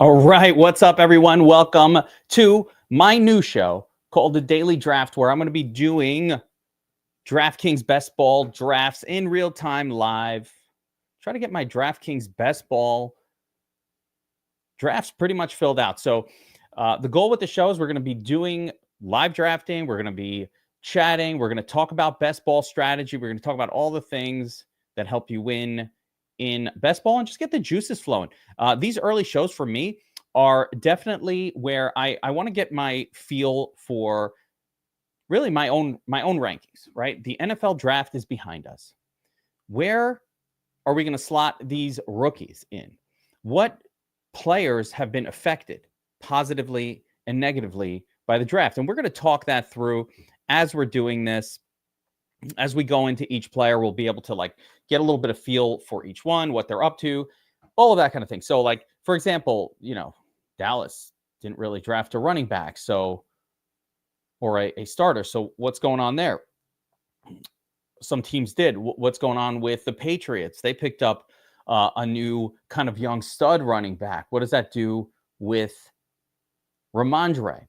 All right, what's up, everyone? Welcome to my new show called The Daily Draft, where I'm going to be doing DraftKings best ball drafts in real time live. Try to get my DraftKings best ball drafts pretty much filled out. So the goal with the show is we're going to be doing live drafting. We're going to be chatting. We're going to talk about best ball strategy. We're going to talk about all the things that help you win in best ball and just get the juices flowing. These early shows for me are definitely where I want to get my feel for really my own rankings, right? The NFL draft is behind us. Where are we going to slot these rookies in? What players have been affected positively and negatively by the draft? And we're going to talk that through as we're doing this. As we go into each player, we'll be able to get a little bit of feel for each one, what they're up to, all of that kind of thing. So for example, Dallas didn't really draft a running back, or a starter. So what's going on there? Some teams did. What's going on with the Patriots? They picked up a new kind of young stud running back. What does that do with Ramondre?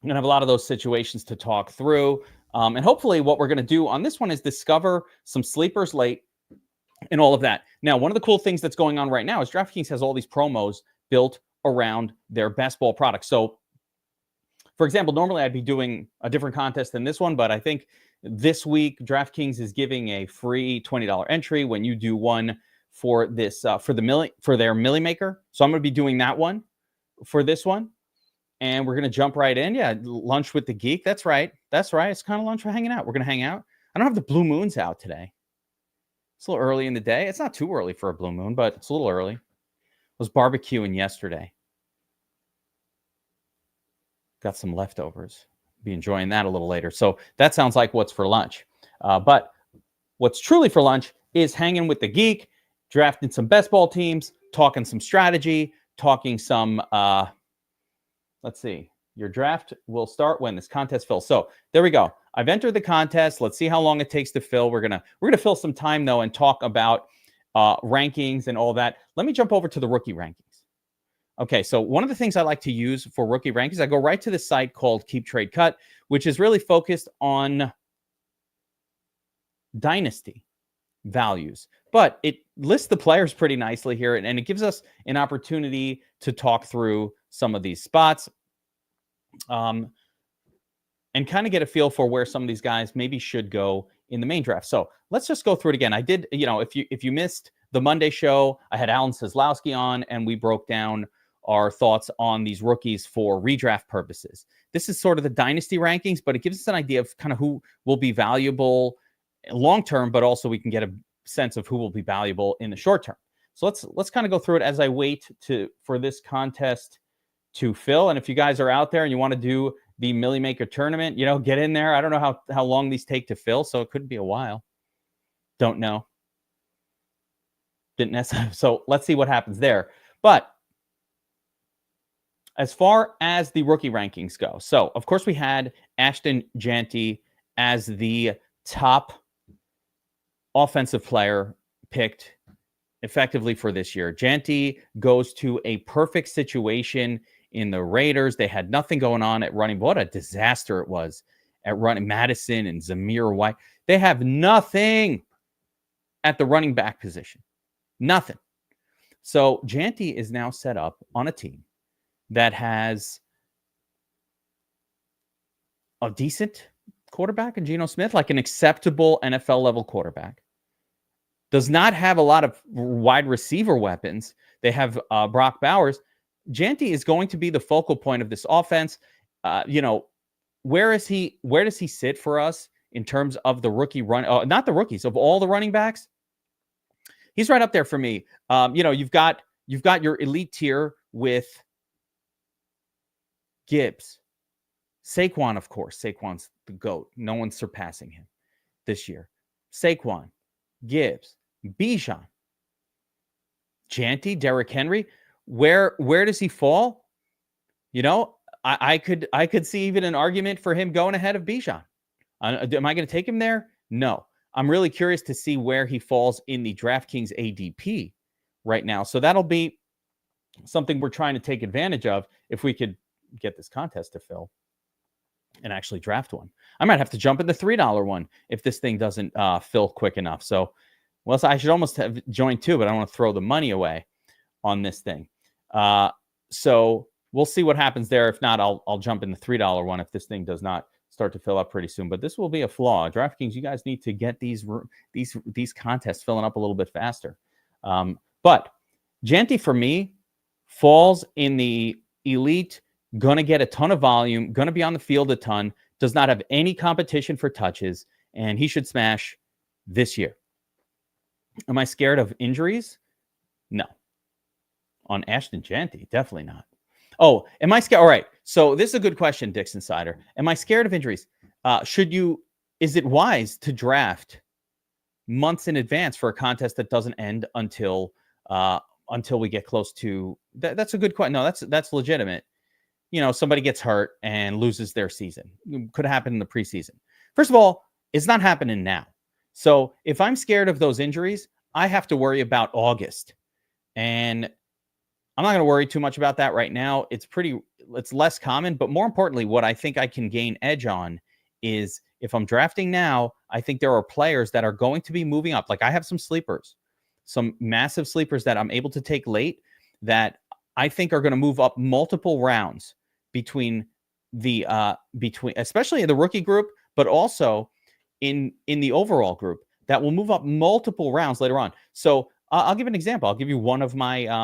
I'm going to have a lot of those situations to talk through. And hopefully what we're going to do on this one is discover some sleepers late and all of that. Now, one of the cool things that's going on right now is DraftKings has all these promos built around their best ball products. So, for example, normally I'd be doing a different contest than this one, but I think this week DraftKings is giving a free $20 entry when you do one for this for their Millie Maker. So I'm going to be doing that one for this one. And we're going to jump right in. Yeah, lunch with the Geek. That's right. It's kind of lunch for hanging out. We're going to hang out. I don't have the blue moons out today. It's a little early in the day. It's not too early for a blue moon, but it's a little early. I was barbecuing yesterday. Got some leftovers. Be enjoying that a little later. So that sounds like what's for lunch. But what's truly for lunch is hanging with the Geek, drafting some best ball teams, talking some strategy, talking some... let's see. Your draft will start when this contest fills. So there we go. I've entered the contest. Let's see how long it takes to fill. We're gonna fill some time though and talk about rankings and all that. Let me jump over to the rookie rankings. Okay, so one of the things I like to use for rookie rankings, I go right to the site called Keep Trade Cut, which is really focused on dynasty values. But it lists the players pretty nicely here, and it gives us an opportunity to talk through some of these spots and kind of get a feel for where some of these guys maybe should go in the main draft. So let's just go through it again. I did, if you missed the Monday show, I had Alan Seslowski on, and we broke down our thoughts on these rookies for redraft purposes. This is sort of the dynasty rankings, but it gives us an idea of kind of who will be valuable long-term, but also we can get a sense of who will be valuable in the short term. So let's kind of go through it as I wait for this contest to fill. And if you guys are out there and you want to do the Millie Maker tournament, get in there. I don't know how long these take to fill, so it could be a while. Don't know. Didn't necessarily. So let's see what happens there. But as far as the rookie rankings go, so of course we had Ashton Jeanty as the top offensive player picked effectively for this year. Jeanty goes to a perfect situation in the Raiders. They had nothing going on at running. What a disaster it was at running. Madison and Zamir White. They have nothing at the running back position. Nothing. So Jeanty is now set up on a team that has a decent quarterback in Geno Smith, like an acceptable NFL level quarterback. Does not have a lot of wide receiver weapons. They have Brock Bowers. Jeanty is going to be the focal point of this offense. Where does he sit for us in terms of the rookie run? Not the rookies, of all the running backs. He's right up there for me. You've got your elite tier with Gibbs, Saquon, of course. Saquon's the GOAT. No one's surpassing him this year. Saquon, Gibbs, Bijan, Jeanty, Derrick Henry. Where does he fall? I could see even an argument for him going ahead of Bijan. Am I going to take him there? No. I'm really curious to see where he falls in the DraftKings ADP right now. So that'll be something we're trying to take advantage of if we could get this contest to fill and actually draft one. I might have to jump in the $3 one if this thing doesn't fill quick enough. So, well, I should almost have joined too, but I don't want to throw the money away on this thing. So we'll see what happens there. If not, I'll jump in the $3 one if this thing does not start to fill up pretty soon. But this will be a flaw. DraftKings, you guys need to get these contests filling up a little bit faster. But Janty, for me, falls in the elite, going to get a ton of volume, going to be on the field a ton, does not have any competition for touches, and he should smash this year. Am I scared of injuries? No. On Ashton Janty, definitely not. Oh, am I scared? All right. So this is a good question, Dixon Sider. Am I scared of injuries? Is it wise to draft months in advance for a contest that doesn't end until we get close to that's a good question. No, that's legitimate. Somebody gets hurt and loses their season. Could happen in the preseason. First of all, it's not happening now. So if I'm scared of those injuries, I have to worry about August. And I'm not going to worry too much about that right now. It's less common, but more importantly, what I think I can gain edge on is if I'm drafting now, I think there are players that are going to be moving up. Like I have some sleepers, some massive sleepers that I'm able to take late that I think are going to move up multiple rounds between especially in the rookie group, but also in the overall group that will move up multiple rounds later on. So I'll give an example. I'll give you one of my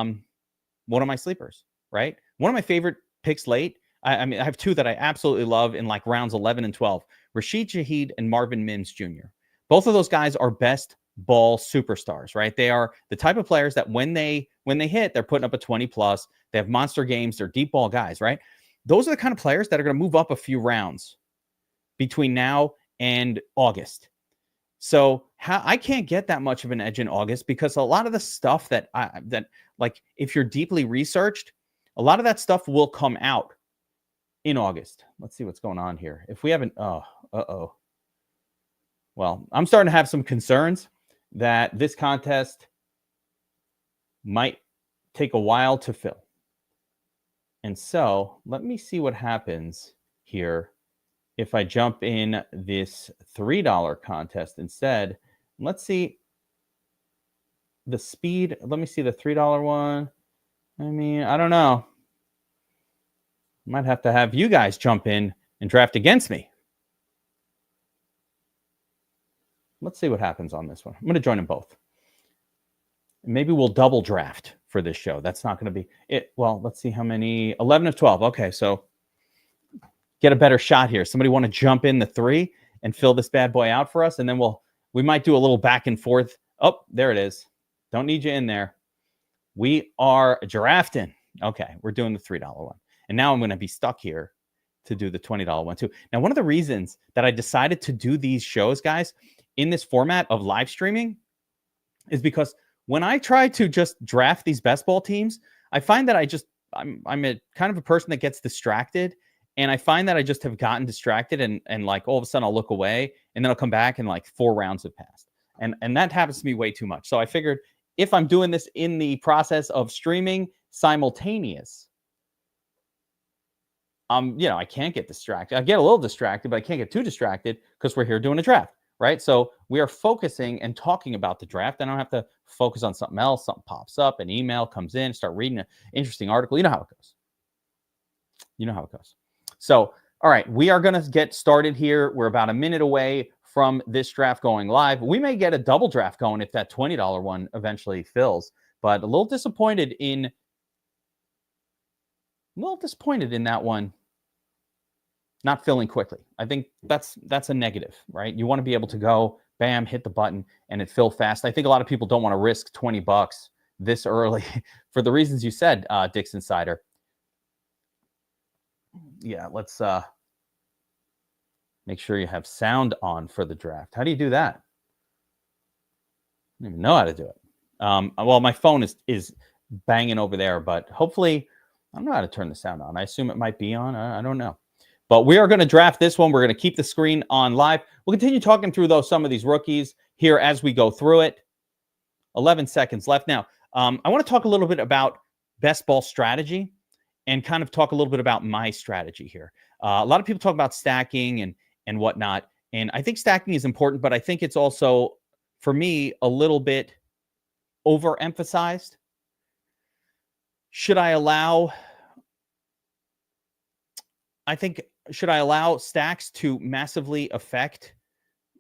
sleepers, right? One of my favorite picks late. I mean, I have two that I absolutely love in like rounds 11 and 12, Rashid Shaheed and Marvin Mims Jr. Both of those guys are best ball superstars, right? They are the type of players that when they hit, they're putting up a 20 plus. They have monster games. They're deep ball guys, right? Those are the kind of players that are going to move up a few rounds between now and August. So I can't get that much of an edge in August because a lot of the stuff that like if you're deeply researched, a lot of that stuff will come out in August. Let's see what's going on here. If we haven't, well, I'm starting to have some concerns that this contest might take a while to fill. And so let me see what happens here if I jump in this $3 contest instead. Let's see the speed. Let me see the $3 one. I mean, I don't know. Might have to have you guys jump in and draft against me. Let's see what happens on this one. I'm going to join them both. Maybe we'll double draft for this show. That's not going to be it. Well, let's see how many. 11 of 12. Okay, so get a better shot here. Somebody want to jump in the 3 and fill this bad boy out for us, and then we might do a little back and forth. Oh, there it is. Don't need you in there. We are drafting. Okay, we're doing the $3 one. And now I'm going to be stuck here to do the $20 one too. Now, one of the reasons that I decided to do these shows, guys, in this format of live streaming is because when I try to just draft these best ball teams, I find that I'm a kind of a person that gets distracted. And I find that I just have gotten distracted and like all of a sudden I'll look away and then I'll come back and like 4 rounds have passed. And that happens to me way too much. So I figured if I'm doing this in the process of streaming simultaneous, I can't get distracted. I get a little distracted, but I can't get too distracted because we're here doing a draft, right? So we are focusing and talking about the draft. I don't have to focus on something else. Something pops up, an email comes in, start reading an interesting article. You know how it goes. So, all right, we are going to get started here. We're about a minute away from this draft going live. We may get a double draft going if that $20 one eventually fills, but a little disappointed in that one not filling quickly. I think that's a negative, right? You want to be able to go, bam, hit the button, and it fill fast. I think a lot of people don't want to risk $20 this early for the reasons you said, Dixon Sider. Yeah, let's make sure you have sound on for the draft. How do you do that? I don't even know how to do it. Well, my phone is banging over there, but hopefully, I don't know how to turn the sound on. I assume it might be on. I don't know. But we are going to draft this one. We're going to keep the screen on live. We'll continue talking through some of these rookies here as we go through it. 11 seconds left. Now, I want to talk a little bit about best ball strategy and kind of talk a little bit about my strategy here. A lot of people talk about stacking and whatnot, and I think stacking is important, but I think it's also, for me, a little bit overemphasized. Should I allow stacks to massively affect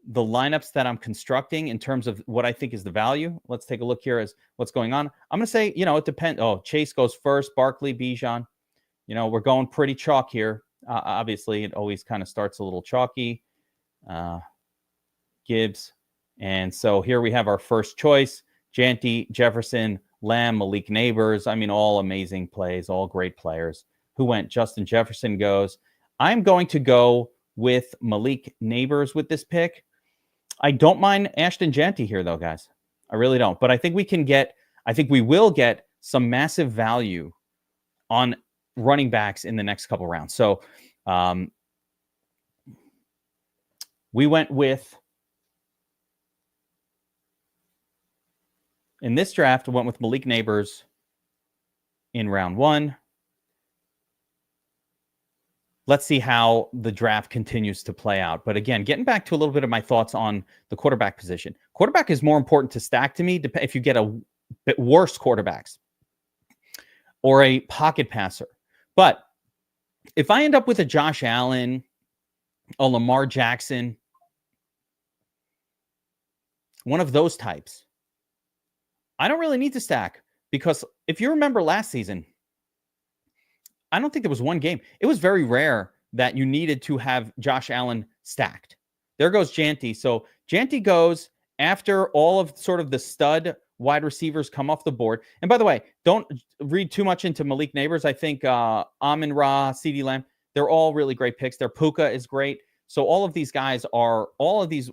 the lineups that I'm constructing in terms of what I think is the value? Let's take a look here as what's going on. I'm going to say, it depends. Oh, Chase goes first, Barkley, Bijan. We're going pretty chalk here. Obviously, it always kind of starts a little chalky. Gibbs. And so here we have our first choice. Janty, Jefferson, Lamb, Malik Neighbors. I mean, all amazing plays, all great players. Who went? Justin Jefferson goes. I'm going to go with Malik Neighbors with this pick. I don't mind Ashton Janty here, though, guys. I really don't. But I think we will get some massive value on running backs in the next couple rounds. So we went with, in this draft, went with Malik Neighbors in round 1. Let's see how the draft continues to play out. But again, getting back to a little bit of my thoughts on the quarterback position. Quarterback is more important to stack to me if you get a bit worse quarterbacks or a pocket passer. But if I end up with a Josh Allen, a Lamar Jackson, one of those types, I don't really need to stack, because if you remember last season, I don't think there was one game. It was very rare that you needed to have Josh Allen stacked. There goes Janty. So Janty goes after all of sort of the stud wide receivers come off the board. And by the way, don't read too much into Malik Neighbors. I think Amon-Ra, CeeDee Lamb, they're all really great picks. Their Puka is great. So all of these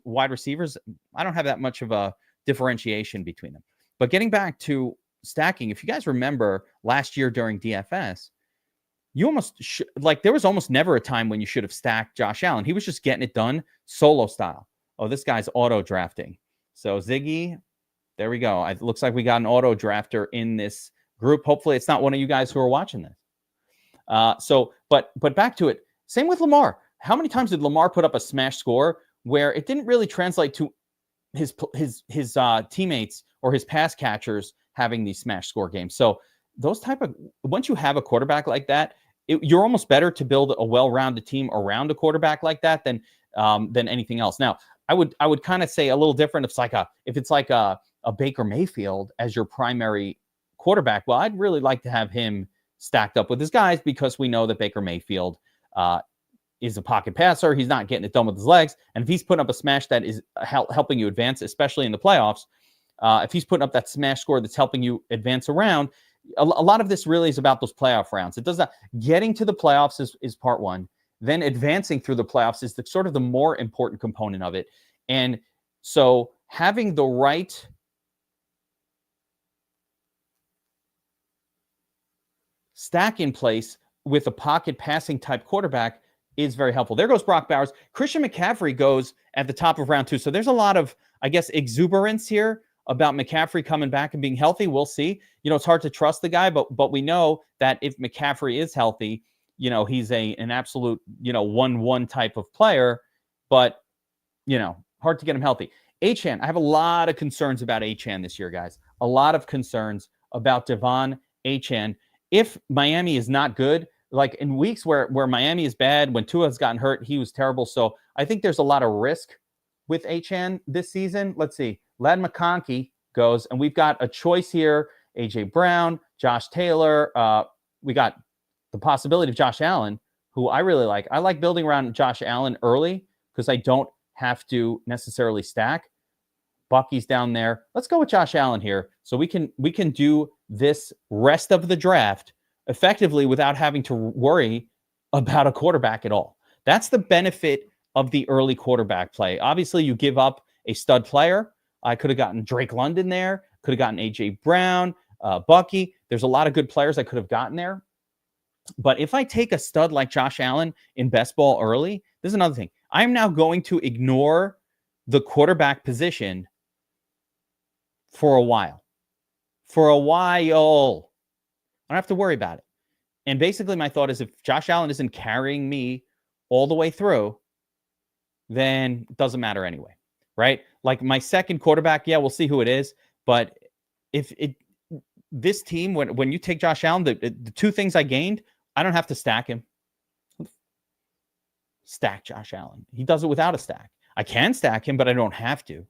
wide receivers, I don't have that much of a differentiation between them. But getting back to stacking, if you guys remember last year during DFS, you almost there was almost never a time when you should have stacked Josh Allen. He was just getting it done solo style. Oh, this guy's auto drafting. So Ziggy, there we go. It looks like we got an auto drafter in this group. Hopefully it's not one of you guys who are watching this. But back to it. Same with Lamar. How many times did Lamar put up a smash score where it didn't really translate to his teammates or his pass catchers having these smash score games? So once you have a quarterback like that, you're almost better to build a well-rounded team around a quarterback like that than anything else. Now, I would kind of say a little different. If it's like a Baker Mayfield as your primary quarterback, well, I'd really like to have him stacked up with his guys, because we know that Baker Mayfield is a pocket passer. He's not getting it done with his legs. And if he's putting up a smash that is helping you advance, especially in the playoffs, if he's putting up that smash score that's helping you advance around, a lot of this really is about those playoff rounds. It does not getting to the playoffs is part one. Then advancing through the playoffs is the more important component of it. And so having the right stack in place with a pocket passing type quarterback is very helpful. There goes Brock Bowers. Christian McCaffrey goes at the top of round 2. So there's a lot of, I guess, exuberance here about McCaffrey coming back and being healthy. We'll see. It's hard to trust the guy, but we know that if McCaffrey is healthy, he's an absolute, 1-1 type of player, but, hard to get him healthy. Achane, I have a lot of concerns about Achane this year, guys. A lot of concerns about Devon Achane. If Miami is not good, like in weeks where Miami is bad, when Tua has gotten hurt, he was terrible. So I think there's a lot of risk with Achane this season. Let's see. Ladd McConkey goes, and we've got a choice here. A.J. Brown, Josh Taylor. We got the possibility of Josh Allen, who I really like. I like building around Josh Allen early because I don't have to necessarily stack. Bucky's down there. Let's go with Josh Allen here, so we can do this rest of the draft effectively without having to worry about a quarterback at all. That's the benefit of the early quarterback play. Obviously, you give up a stud player. I could have gotten Drake London there, could have gotten A.J. Brown, Bucky. There's a lot of good players I could have gotten there. But if I take a stud like Josh Allen in best ball early, this is another thing. I'm now going to ignore the quarterback position for a while. I don't have to worry about it. And basically my thought is if Josh Allen isn't carrying me all the way through, then it doesn't matter anyway, right? Like my second quarterback, yeah, we'll see who it is. But if this team, when you take Josh Allen, the two things I gained, I don't have to stack him. Stack Josh Allen. He does it without a stack. I can stack him, but I don't have to.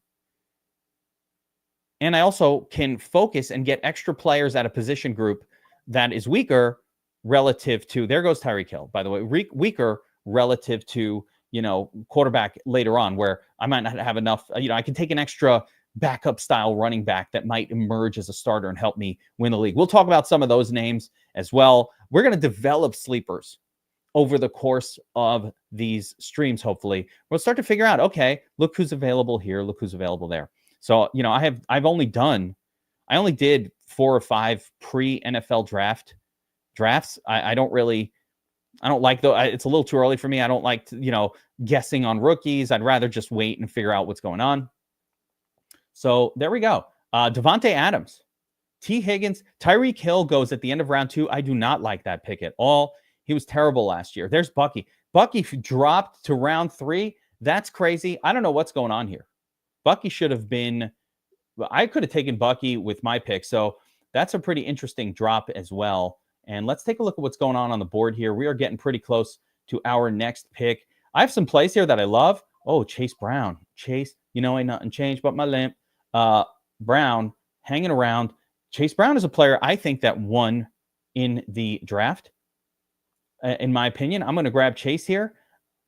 And I also can focus and get extra players at a position group that is weaker relative to, there goes Tyreek Hill, by the way, weaker relative to, quarterback later on, where I might not have enough, I can take an extra backup style running back that might emerge as a starter and help me win the league. We'll talk about some of those names as well. We're going to develop sleepers over the course of these streams. Hopefully we'll start to figure out, okay, look who's available here. Look who's available there. So, I only did 4 or 5 pre-NFL drafts. I don't like though. It's a little too early for me. I don't like, guessing on rookies. I'd rather just wait and figure out what's going on. So there we go. Devontae Adams, T. Higgins, Tyreek Hill goes at the end of round 2. I do not like that pick at all. He was terrible last year. There's Bucky. Bucky dropped to round 3. That's crazy. I don't know what's going on here. Bucky should have been, I could have taken Bucky with my pick. So that's a pretty interesting drop as well. And let's take a look at what's going on the board here. We are getting pretty close to our next pick. I have some plays here that I love. Oh, Chase Brown. Chase, ain't nothing changed but my limp. Brown hanging around. Chase Brown is a player I think that won in the draft. In my opinion, I'm going to grab Chase here.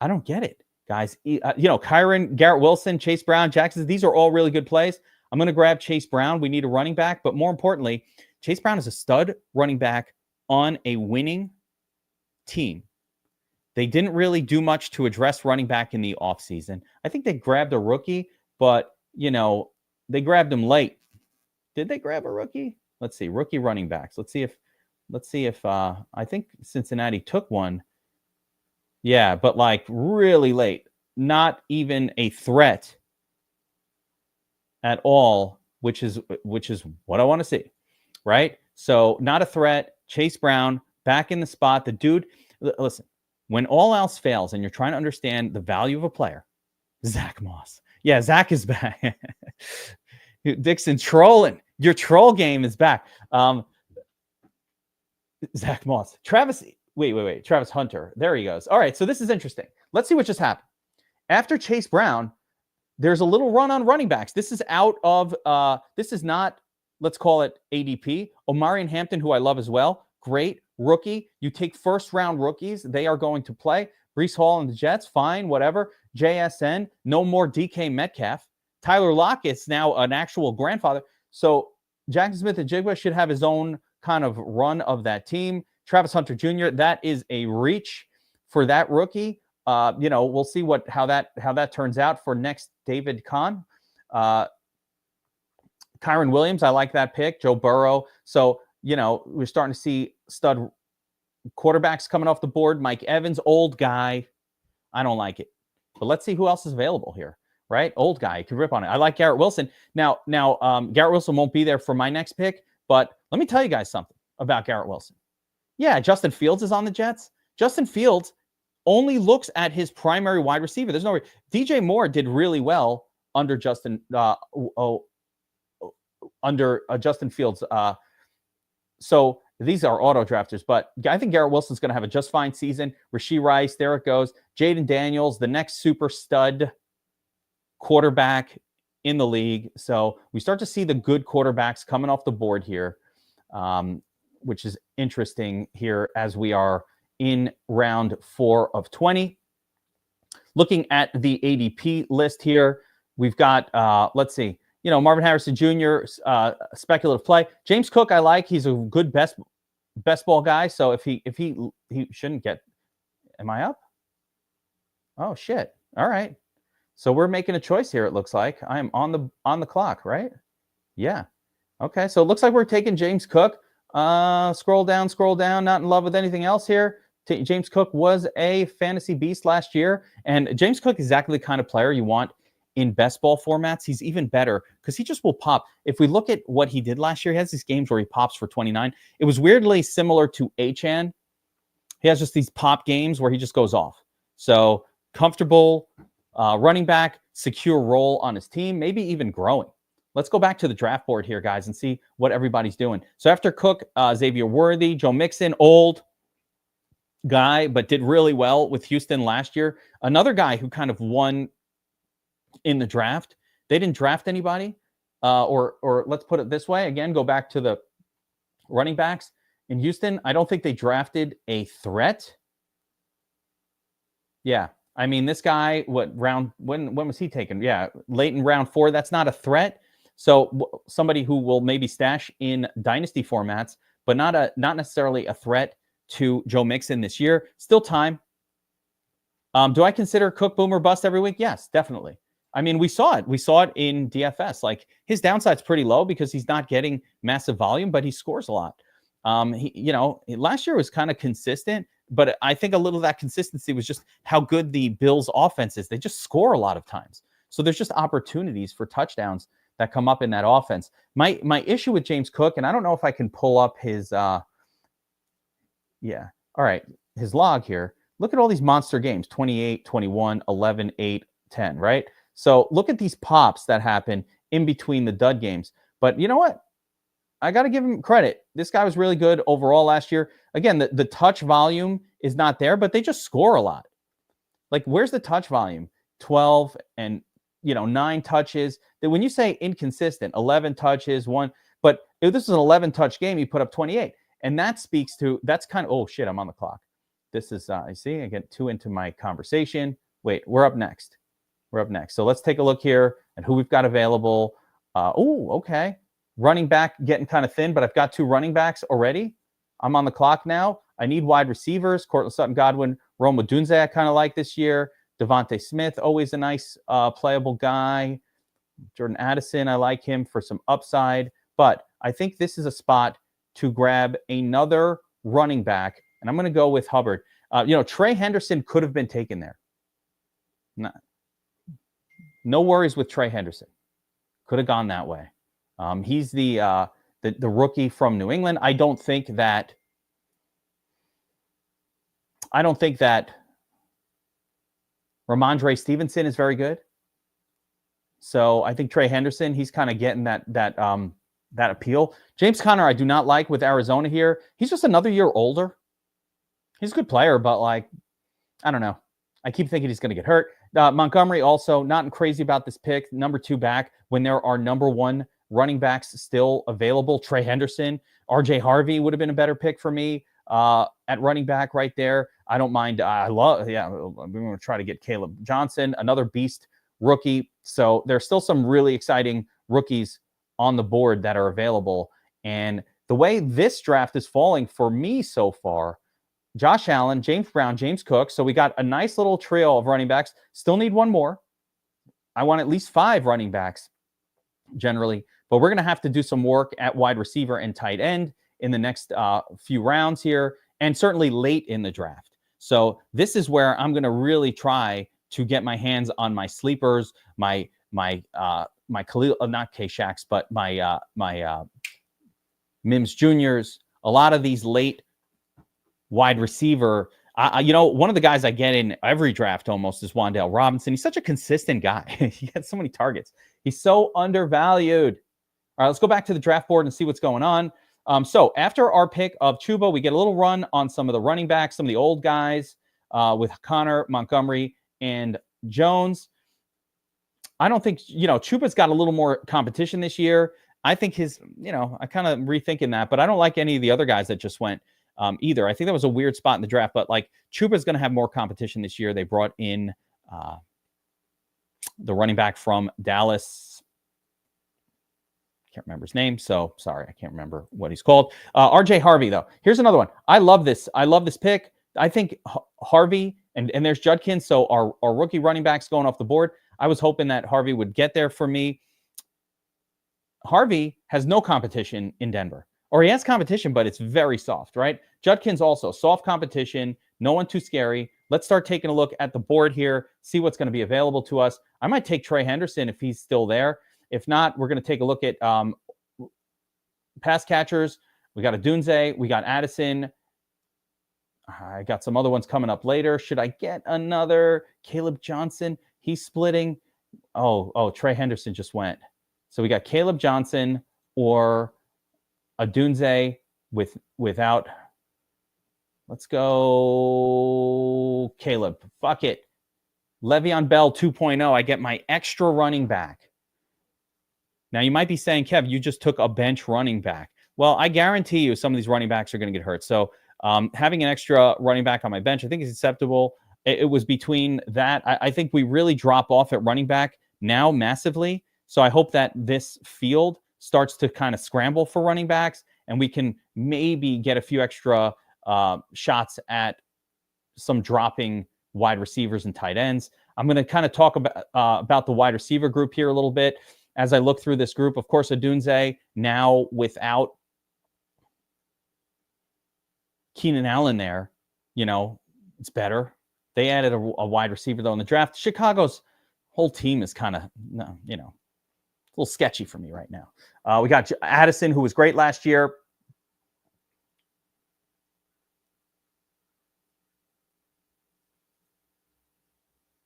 I don't get it, guys. Kyron, Garrett Wilson, Chase Brown, Jackson, these are all really good plays. I'm going to grab Chase Brown. We need a running back, but more importantly, Chase Brown is a stud running back on a winning team. They didn't really do much to address running back in the offseason. I think they grabbed a rookie, but, they grabbed him late. Did they grab a rookie? Let's see. Rookie running backs. Let's see if I think Cincinnati took one. Yeah, but like really late. Not even a threat at all, which is what I want to see, right? So not a threat. Chase Brown back in the spot. The dude, listen, when all else fails and you're trying to understand the value of a player, Zach Moss. Yeah, Zach is back. Dixon trolling. Your troll game is back. Zach Moss. Travis, wait. Travis Hunter. There he goes. All right, so this is interesting. Let's see what just happened. After Chase Brown, there's a little run on running backs. This is out of, this is not, let's call it ADP. Omarion Hampton, who I love as well. Great rookie. You take first round rookies. They are going to play. Breece Hall and the Jets, fine, whatever. JSN, no more DK Metcalf. Tyler Lockett's now an actual grandfather. So Jackson Smith-Njigba should have his own kind of run of that team. Travis Hunter Jr., that is a reach for that rookie. We'll see how that turns out for next David Kahn. Kyron Williams, I like that pick. Joe Burrow. So, we're starting to see stud quarterbacks coming off the board. Mike Evans, old guy. I don't like it. But let's see who else is available here, right? Old guy. You can rip on it. I like Garrett Wilson. Now, Garrett Wilson won't be there for my next pick, but let me tell you guys something about Garrett Wilson. Yeah, Justin Fields is on the Jets. Justin Fields only looks at his primary wide receiver. There's no DJ Moore did really well under Justin Fields. So these are auto drafters, but I think Garrett Wilson's going to have a just fine season. Rashee Rice, there it goes. Jaden Daniels, the next super stud quarterback in the league. So we start to see the good quarterbacks coming off the board here, which is interesting here as we are in round 4 of 20. Looking at the ADP list here, we've got, let's see, Marvin Harrison Jr., speculative play. James Cook, I like. He's a good best ball guy. So if he shouldn't get, am I up? Oh, shit. All right. So we're making a choice here, it looks like. I am on the clock, right? Yeah. Okay, so it looks like we're taking James Cook. Scroll down. Not in love with anything else here. James Cook was a fantasy beast last year, and James Cook is exactly the kind of player you want in best ball formats, he's even better because he just will pop. If we look at what he did last year, he has these games where he pops for 29. It was weirdly similar to Achan. He has just these pop games where he just goes off. So comfortable running back, secure role on his team, maybe even growing. Let's go back to the draft board here, guys, and see what everybody's doing. So after Cook, Xavier Worthy, Joe Mixon, old guy, but did really well with Houston last year. Another guy who kind of won in the draft. They didn't draft anybody, or let's put it this way. Again, go back to the running backs in Houston. I don't think they drafted a threat. Yeah, I mean, this guy, when was he taken? Yeah, late in round 4. That's not a threat. So somebody who will maybe stash in dynasty formats, but not necessarily a threat to Joe Mixon this year. Still time. Do I consider Cook boom or bust every week? Yes, definitely. I mean, we saw it. We saw it in DFS. Like, his downside's pretty low because he's not getting massive volume, but he scores a lot. Last year was kind of consistent, but I think a little of that consistency was just how good the Bills' offense is. They just score a lot of times. So there's just opportunities for touchdowns that come up in that offense. My issue with James Cook, and I don't know if I can pull up his his log here. Look at all these monster games, 28, 21, 11, 8, 10, right? So look at these pops that happen in between the dud games. But you know what? I got to give him credit. This guy was really good overall last year. Again, the touch volume is not there, but they just score a lot. Like, where's the touch volume? 12 and 9 touches. When you say inconsistent, 11 touches, 1. But if this is an 11-touch game, he put up 28. And that speaks to, that's kind of, oh, shit, I'm on the clock. This is, I see, I get too into my conversation. Wait, we're up next. So let's take a look here at who we've got available. Okay. Running back getting kind of thin, but I've got 2 running backs already. I'm on the clock now. I need wide receivers. Courtland Sutton Godwin, Rome Odunze, I kind of like this year. Devontae Smith, always a nice playable guy. Jordan Addison, I like him for some upside. But I think this is a spot to grab another running back, and I'm going to go with Hubbard. Trey Henderson could have been taken there. No worries with Trey Henderson. Could have gone that way. He's the rookie from New England. I don't think that Ramondre Stevenson is very good. So I think Trey Henderson, he's kind of getting that appeal. James Conner, I do not like with Arizona here. He's just another year older. He's a good player, but I don't know. I keep thinking he's going to get hurt. Montgomery also, not crazy about this pick. Number 2 back when there are number 1 running backs still available. Trey Henderson, RJ Harvey would have been a better pick for me at running back right there. I don't mind. We're going to try to get Caleb Johnson, another beast rookie. So there's still some really exciting rookies on the board that are available. And the way this draft is falling for me so far, Josh Allen, James Brown, James Cook. So we got a nice little trio of running backs. Still need 1 more. I want at least 5 running backs generally, but we're going to have to do some work at wide receiver and tight end in the next few rounds here, and certainly late in the draft. So this is where I'm going to really try to get my hands on my sleepers, my Khalil, not K-Shacks, but my Mims Juniors. A lot of these late wide receiver. One of the guys I get in every draft almost is Wan'Dale Robinson. He's such a consistent guy. He has so many targets. He's so undervalued. All right, let's go back to the draft board and see what's going on. So after our pick of Chuba, we get a little run on some of the running backs, some of the old guys with Connor, Montgomery, and Jones. I don't think, Chuba's got a little more competition this year. I think I kind of rethinking that, but I don't like any of the other guys that just went either. I think that was a weird spot in the draft, but Chuba's going to have more competition this year. They brought in the running back from Dallas. Can't remember his name, so sorry, I can't remember what he's called. RJ Harvey, though. Here's another one. I love this pick. I think Harvey and there's Judkins, so our rookie running backs going off the board. I was hoping that Harvey would get there for me. Harvey has no competition in Denver. Or he has competition, but it's very soft, right? Judkins also, soft competition, No one too scary. Let's start taking a look at the board here, see what's going to be available to us. I might take Trey Henderson if he's still there. If not, we're going to take a look at pass catchers. We got Adunze. We got Addison. I got some other ones coming up later. Should I get another Caleb Johnson? He's splitting. Oh, Trey Henderson just went. So we got Caleb Johnson or Adunze without. Let's go Caleb. Fuck it. Le'Veon Bell 2.0. I get my extra running back. Now, you might be saying, Kev, you just took a bench running back. Well, I guarantee you some of these running backs are going to get hurt. So having an extra running back on my bench, I think is acceptable. It was between that. I think we really drop off at running back now massively. So I hope that this field starts to kind of scramble for running backs, and we can maybe get a few extra shots at some dropping wide receivers and tight ends. I'm going to kind of talk about the wide receiver group here a little bit as I look through this group. Of course, Adunze now without Keenan Allen there, it's better. They added a wide receiver, though, in the draft. Chicago's whole team is kind of, a little sketchy for me right now. We got Addison, who was great last year.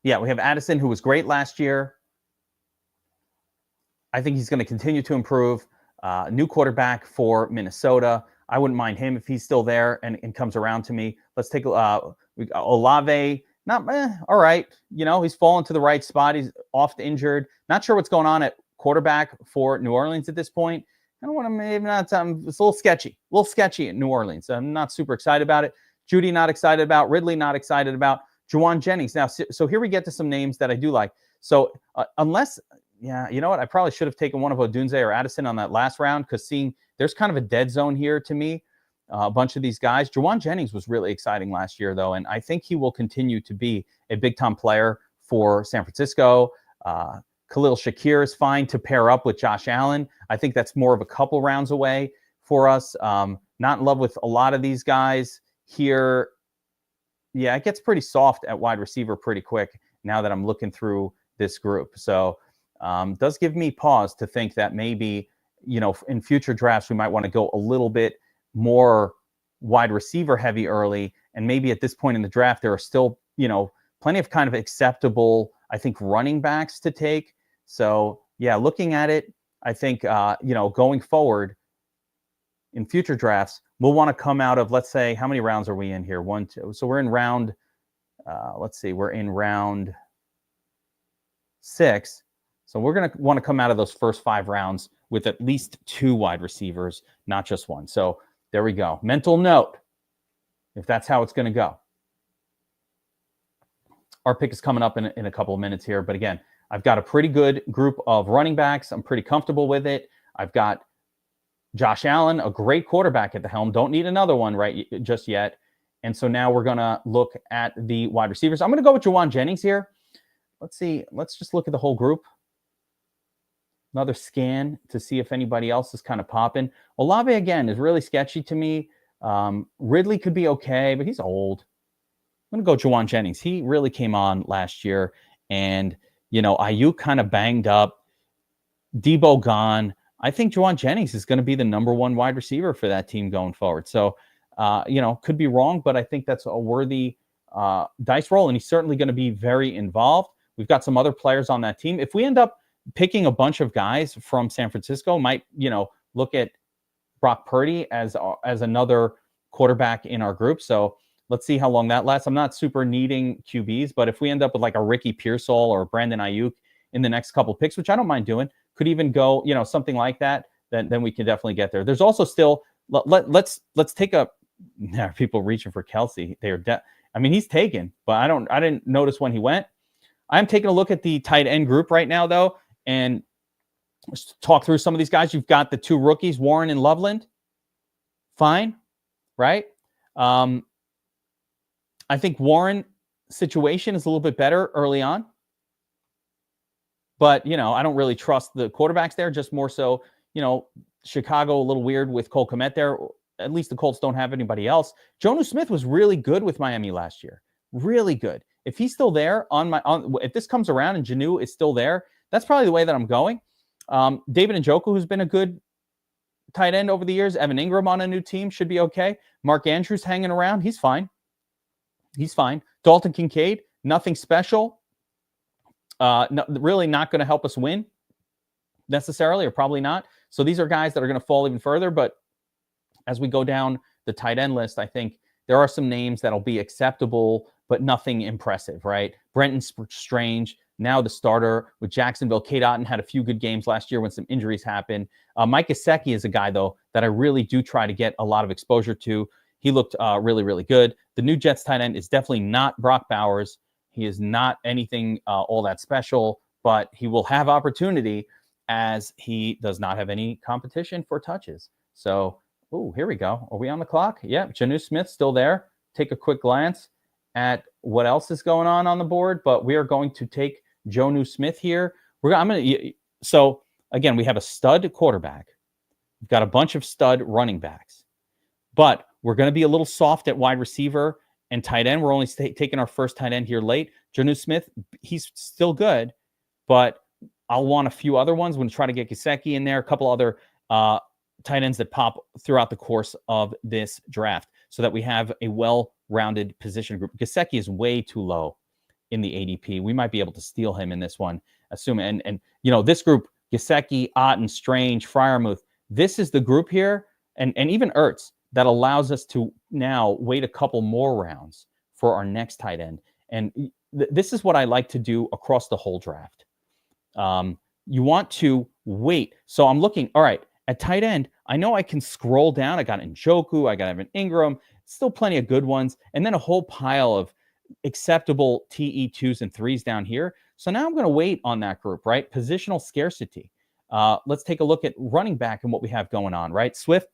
Yeah, we have Addison, who was great last year. I think he's going to continue to improve. New quarterback for Minnesota. I wouldn't mind him if he's still there and comes around to me. Let's take Olave. All right. He's fallen to the right spot. He's oft injured. Not sure what's going on at quarterback for New Orleans at this point. I don't want to maybe not. It's a little sketchy. A little sketchy at New Orleans. I'm not super excited about it. Judy, not excited about. Ridley, not excited about. Juwan Jennings. Now, so here we get to some names that I do like. So unless, you know what? I probably should have taken one of Odunze or Addison on that last round, because there's kind of a dead zone here to me. A bunch of these guys. Juwan Jennings was really exciting last year, though, and I think he will continue to be a big-time player for San Francisco. Khalil Shakir is fine to pair up with Josh Allen. I think that's more of a couple rounds away for us. Not in love with a lot of these guys here. Yeah, it gets pretty soft at wide receiver pretty quick now that I'm looking through this group. So does give me pause to think that maybe, in future drafts, we might want to go a little bit more wide receiver heavy early. And maybe at this point in the draft, there are still, plenty of kind of acceptable, I think, running backs to take. So yeah, looking at it, I think, going forward in future drafts, we'll want to come out of, let's say, how many rounds are we in here? 1, 2. So we're in round, we're in round 6. So we're going to want to come out of those first 5 rounds with at least 2 wide receivers, not just 1. So there we go. Mental note, if that's how it's going to go. Our pick is coming up in a couple of minutes here. But again, I've got a pretty good group of running backs. I'm pretty comfortable with it. I've got Josh Allen, a great quarterback at the helm. Don't need another one just yet. And so now we're going to look at the wide receivers. I'm going to go with Juwan Jennings here. Let's see. Let's just look at the whole group. Another scan to see if anybody else is kind of popping. Olave, again, is really sketchy to me. Ridley could be okay, but he's old. I'm going to go Juwan Jennings. He really came on last year. And, Ayuk kind of banged up. Debo gone. I think Juwan Jennings is going to be the number 1 wide receiver for that team going forward. So, could be wrong, but I think that's a worthy dice roll. And he's certainly going to be very involved. We've got some other players on that team. If we end up picking a bunch of guys from San Francisco, might, look at Brock Purdy as another quarterback in our group. So let's see how long that lasts. I'm not super needing QBs, but if we end up with like a Ricky Pearsall or Brandon Ayuk in the next couple picks, which I don't mind doing, could even go, something like that, then we can definitely get there. There's also still, let's take there are people reaching for Kelsey. He's taken, but I didn't notice when he went. I'm taking a look at the tight end group right now, though, and let's talk through some of these guys. You've got the 2 rookies, Warren and Loveland. Fine, right? I think Warren's situation is a little bit better early on. But, I don't really trust the quarterbacks there, just more so, Chicago a little weird with Cole Kmet there. at least the Colts don't have anybody else. Jonnu Smith was really good with Miami last year. Really good. If he's still there if this comes around and Jonnu is still there, that's probably the way that I'm going. David Njoku, who's been a good tight end over the years. Evan Ingram on a new team should be okay. Mark Andrews hanging around. He's fine. Dalton Kincaid, nothing special. Really not going to help us win necessarily, or probably not. So these are guys that are going to fall even further. But as we go down the tight end list, I think there are some names that'll be acceptable, but nothing impressive, right? Brenton Strange, now the starter with Jacksonville. Cade Otton had a few good games last year when some injuries happened. Mike Gesicki is a guy, though, that I really do try to get a lot of exposure to. He looked really, really good. The new Jets tight end is definitely not Brock Bowers. He is not anything all that special, but he will have opportunity as he does not have any competition for touches. So, here we go. Are we on the clock? Yeah, Jonnu Smith still there. Take a quick glance at what else is going on the board, but we are going to take Jonnu Smith here. So again, we have a stud quarterback. We've got a bunch of stud running backs, but we're going to be a little soft at wide receiver and tight end. We're only taking our first tight end here late. Jonnu Smith, he's still good, but I'll want a few other ones. We're going to try to get Gesicki in there, a couple other tight ends that pop throughout the course of this draft so that we have a well-rounded position group. Gesicki is way too low in the ADP. We might be able to steal him in this one, assuming, and this group, Gesicki, Otton, Strange, Freiermuth, this is the group here, and even Ertz, that allows us to now wait a couple more rounds for our next tight end. And this is what I like to do across the whole draft. You want to wait. So I'm looking, all right, at tight end, I know I can scroll down. I got Njoku, I got Evan Ingram, still plenty of good ones, and then a whole pile of acceptable TE2s and 3s down here. So now I'm going to wait on that group, right? Positional scarcity. Let's take a look at running back and what we have going on, right? Swift.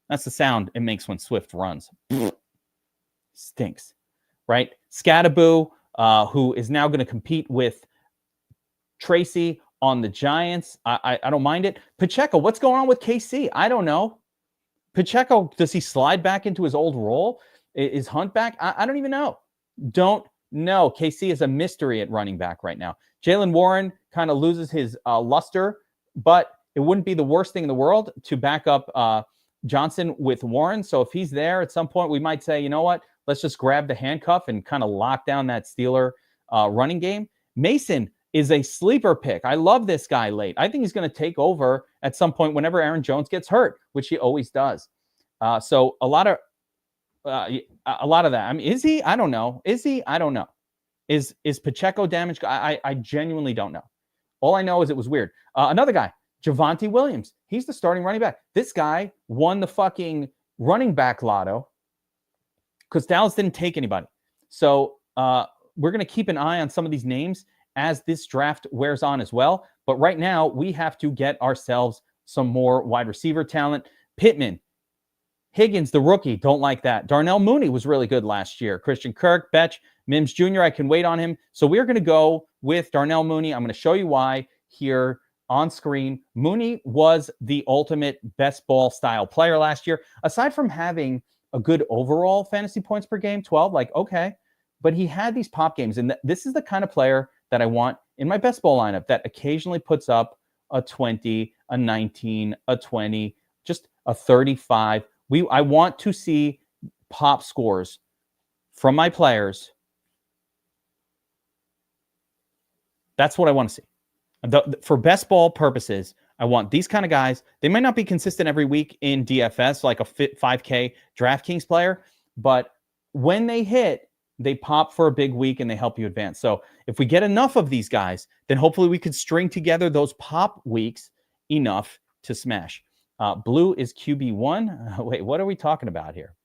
That's the sound it makes when Swift runs. Stinks, right? Scattaboo, who is now going to compete with Tracy on the Giants. I don't mind it. Pacheco, what's going on with KC? I don't know. Pacheco, does he slide back into his old role? Is Hunt back? I don't even know. Don't know. KC is a mystery at running back right now. Jaylen Warren kind of loses his luster, but it wouldn't be the worst thing in the world to back up Johnson with Warren. So if he's there at some point, we might say, you know what? Let's just grab the handcuff and kind of lock down that Steeler running game. Mason is a sleeper pick. I love this guy late. I think he's going to take over at some point whenever Aaron Jones gets hurt, which he always does. So a lot of that. I mean, is he? I don't know. Is he? I don't know. Is Pacheco damaged? I genuinely don't know. All I know is it was weird. Another guy, Javonte Williams. He's the starting running back. This guy won the fucking running back lotto because Dallas didn't take anybody. So we're going to keep an eye on some of these names as this draft wears on as well. But right now, we have to get ourselves some more wide receiver talent. Pittman, Higgins, the rookie, don't like that. Darnell Mooney was really good last year. Christian Kirk, Betch, Mims Jr., I can wait on him. So we're going to go with Darnell Mooney. I'm going to show you why here on screen. Mooney was the ultimate best ball style player last year. Aside from having a good overall fantasy points per game, 12, like, okay. But he had these pop games. And this is the kind of player that I want in my best ball lineup that occasionally puts up a 20, a 19, a 20, just a 35. I want to see pop scores from my players. That's what I want to see. For best ball purposes, I want these kind of guys. They might not be consistent every week in DFS, like a 5K DraftKings player, but when they hit, they pop for a big week and they help you advance. So if we get enough of these guys, then hopefully we could string together those pop weeks enough to smash. Blue is QB1. Wait, what are we talking about here?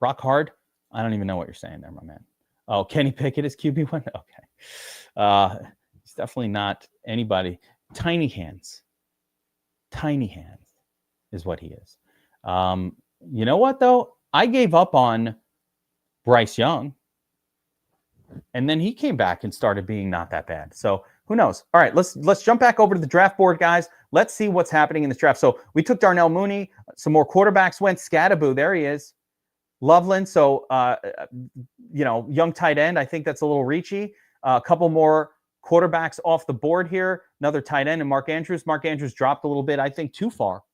Rock hard? I don't even know what you're saying there, my man. Oh, Kenny Pickett is QB1? Okay. He's definitely not anybody. Tiny hands. Tiny hands is what he is. You know what, though? I gave up on Bryce Young, and then he came back and started being not that bad. So Who knows? All right, let's jump back over to the draft board, guys. Let's see what's happening in this draft. So we took Darnell Mooney. Some more quarterbacks went. Scadaboo, there he is. Loveland, so young tight end. I think that's a little reachy. A couple more quarterbacks off the board here. Another tight end, and Mark Andrews. Mark Andrews dropped a little bit, I think, too far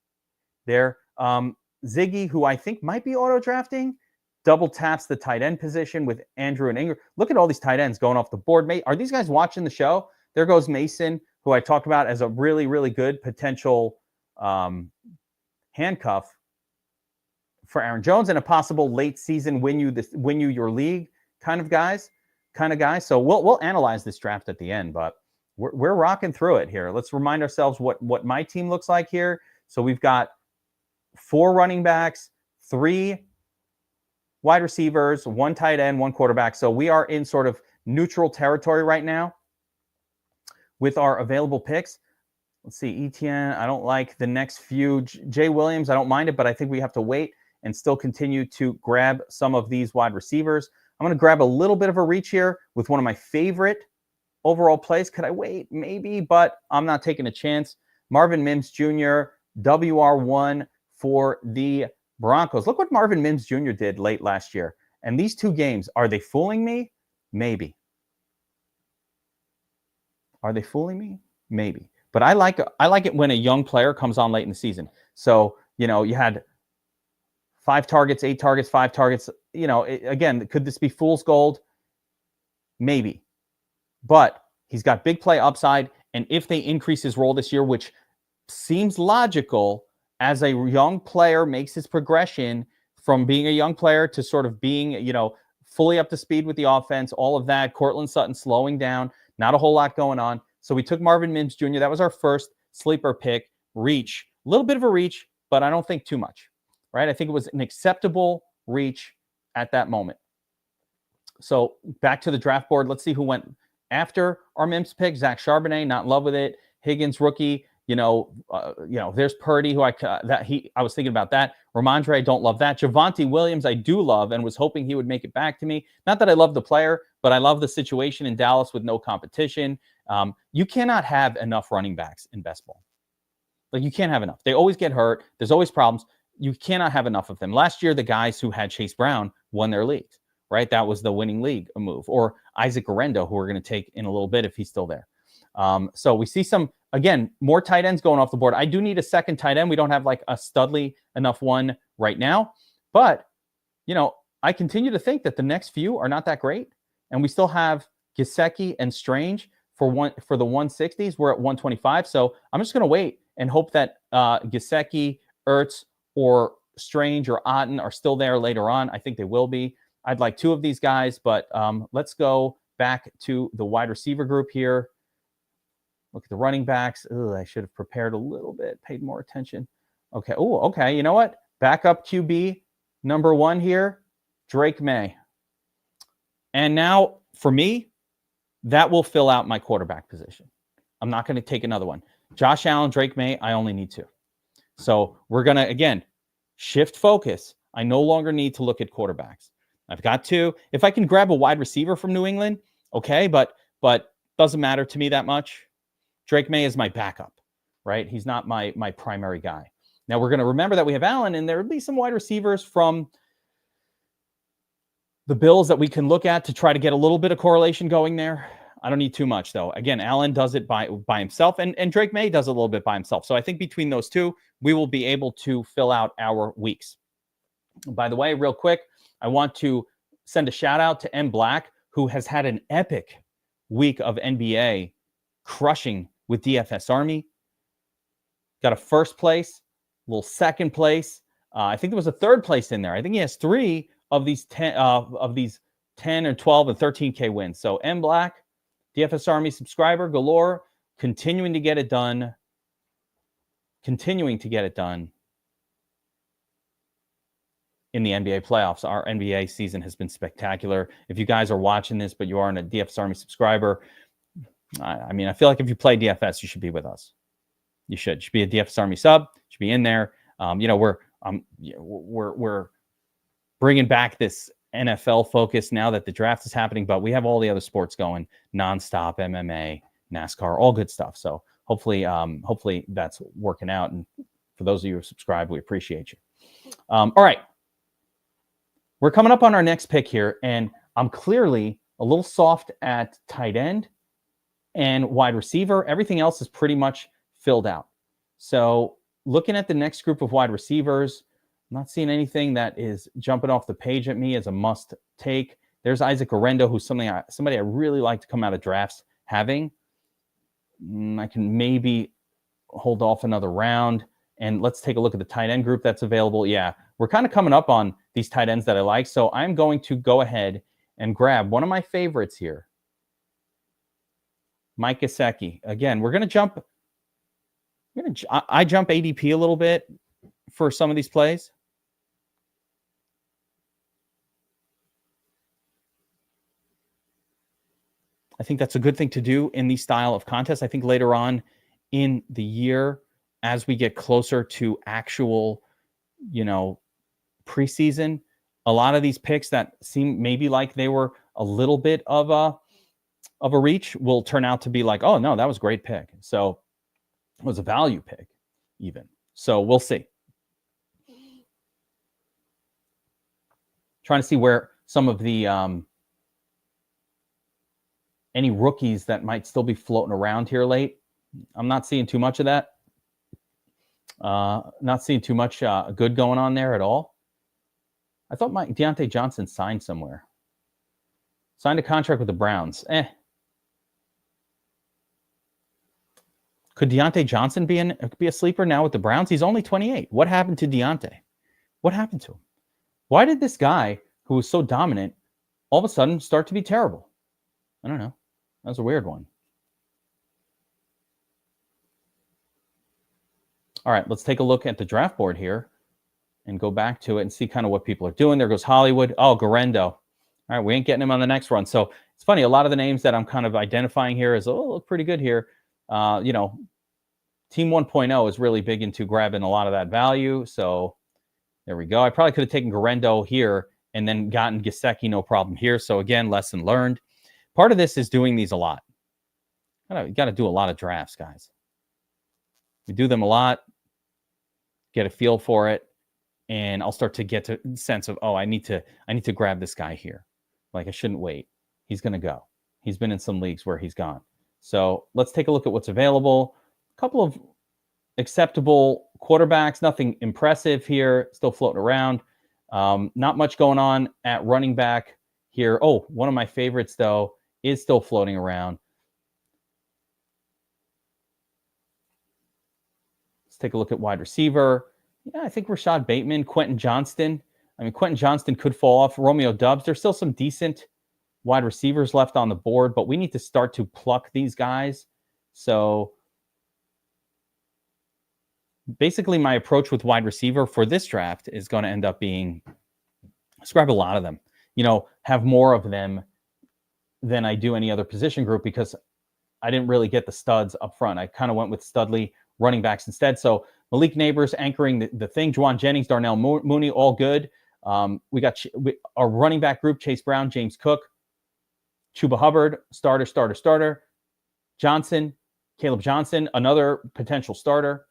there. Ziggy, who I think might be auto drafting, double taps the tight end position with Andrew and Ingram. Look at all these tight ends going off the board. Are these guys watching the show? There goes Mason, who I talked about as a really, really good potential handcuff for Aaron Jones and a possible late season win you your league kind of guy. So we'll analyze this draft at the end, but we're rocking through it here. Let's remind ourselves what my team looks like here. So we've got 4 running backs, 3 wide receivers, 1 tight end, 1 quarterback. So we are in sort of neutral territory right now with our available picks. Let's see, Etienne, I don't like the next few. Jay Williams, I don't mind it, but I think we have to wait and still continue to grab some of these wide receivers. I'm going to grab a little bit of a reach here with one of my favorite overall plays. Could I wait? Maybe, but I'm not taking a chance. Marvin Mims Jr., WR1 for the Broncos. Look what Marvin Mims Jr. did late last year. And these 2 games, are they fooling me? Maybe. Are they fooling me? Maybe. But I like it when a young player comes on late in the season. So, you had 5 targets, 8 targets, 5 targets. Again, could this be fool's gold? Maybe. But he's got big play upside. And if they increase his role this year, which seems logical as a young player makes his progression from being a young player to sort of being, fully up to speed with the offense, all of that. Cortland Sutton slowing down, not a whole lot going on. So we took Marvin Mims Jr. That was our first sleeper pick. Reach. A little bit of a reach, but I don't think too much. Right? I think it was an acceptable reach at that moment. So back to the draft board. Let's see who went after our Mims pick. Zach Charbonnet, not in love with it. Higgins, rookie. There's Purdy, who I was thinking about that. Ramondre, I don't love that. Javonte Williams, I do love and was hoping he would make it back to me. Not that I love the player, but I love the situation in Dallas with no competition. You cannot have enough running backs in best ball. Like, you can't have enough. They always get hurt. There's always problems. You cannot have enough of them. Last year, the guys who had Chase Brown won their leagues, right? That was the winning league move. Or Isaac Garendo, who we're going to take in a little bit if he's still there. So we see more tight ends going off the board. I do need a second tight end. We don't have like a studly enough one right now. But, I continue to think that the next few are not that great. And we still have Gesicki and Strange for the 160s. We're at 125. So I'm just going to wait and hope that Gesicki, Ertz, or Strange or Otten are still there later on. I think they will be. I'd like 2 of these guys, but let's go back to the wide receiver group here. Look at the running backs. I should have prepared a little bit, paid more attention. Okay. Oh, okay. You know what? Backup QB number 1 here, Drake May. And now for me, that will fill out my quarterback position. I'm not going to take another one. Josh Allen, Drake May, I only need 2. So we're going to, again, shift focus. I no longer need to look at quarterbacks. I've got 2. If I can grab a wide receiver from New England, okay, but doesn't matter to me that much. Drake May is my backup, right? He's not my primary guy. Now we're going to remember that we have Allen, and there will be some wide receivers from the Bills that we can look at to try to get a little bit of correlation going there. I don't need too much, though. Again, Allen does it by himself, and Drake May does a little bit by himself. So I think between those 2, we will be able to fill out our weeks. By the way, real quick, I want to send a shout out to M. Black, who has had an epic week of NBA crushing with DFS Army. Got a first place, a little second place. I think there was a third place in there. I think he has 3 of these 10 or 12 and 13K wins. So M Black, DFS Army subscriber galore, continuing to get it done. In the NBA playoffs. Our NBA season has been spectacular. If you guys are watching this, but you aren't a DFS Army subscriber, I feel like if you play DFS, you should be with us. You should be a DFS Army sub. You should be in there. We're bringing back this NFL focus now that the draft is happening, but we have all the other sports going nonstop: MMA, NASCAR, all good stuff. So hopefully that's working out. And for those of you who subscribe, we appreciate you. All right. We're coming up on our next pick here, and I'm clearly a little soft at tight end and wide receiver. Everything else is pretty much filled out. So looking at the next group of wide receivers, I'm not seeing anything that is jumping off the page at me as a must take. There's Isaac Orendo, who's somebody I really like to come out of drafts having. I can maybe hold off another round. And let's take a look at the tight end group that's available. Yeah, we're kind of coming up on these tight ends that I like. So I'm going to go ahead and grab one of my favorites here. Mike Gesicki. Again, we're going to jump. I jump ADP a little bit for some of these plays. I think that's a good thing to do in these style of contests. I think later on in the year, as we get closer to actual, preseason, a lot of these picks that seem maybe like they were a little bit of a reach will turn out to be like, oh no, that was a great pick. So it was a value pick even. So we'll see. Trying to see where some of the any rookies that might still be floating around here late. I'm not seeing too much of that. Not seeing too much good going on there at all. I thought Deontay Johnson signed somewhere. Signed a contract with the Browns. Could Deontay Johnson be a sleeper now with the Browns? He's only 28. What happened to Deontay? What happened to him? Why did this guy who was so dominant all of a sudden start to be terrible? I don't know. That was a weird one. All right, let's take a look at the draft board here and go back to it and see kind of what people are doing. There goes Hollywood. Oh, Garendo. All right, we ain't getting him on the next run. So it's funny. A lot of the names that I'm kind of identifying here is, look pretty good here. Team 1.0 is really big into grabbing a lot of that value. So there we go. I probably could have taken Garendo here and then gotten Gesicki, no problem here. So again, lesson learned. Part of this is doing these a lot. You got to do a lot of drafts, guys. We do them a lot, get a feel for it, and I'll start to get to the sense of, I need to grab this guy here. Like I shouldn't wait. He's going to go. He's been in some leagues where he's gone. So let's take a look at what's available. A couple of acceptable quarterbacks, nothing impressive here, still floating around. Not much going on at running back here. Oh, one of my favorites, though, is still floating around. Let's take a look at wide receiver. Yeah, I think Rashad Bateman, Quentin Johnston. Quentin Johnston could fall off. Romeo Doubs. There's still some decent wide receivers left on the board, but we need to start to pluck these guys. So basically my approach with wide receiver for this draft is going to end up being, let's grab a lot of them, have more of them than I do any other position group because I didn't really get the studs up front. I kind of went with studly running backs instead. So Malik Neighbors anchoring the thing, Juwan Jennings, Darnell Mooney, all good. We got our running back group, Chase Brown, James Cook, Chuba Hubbard, starter. Johnson, Caleb Johnson, another potential starter.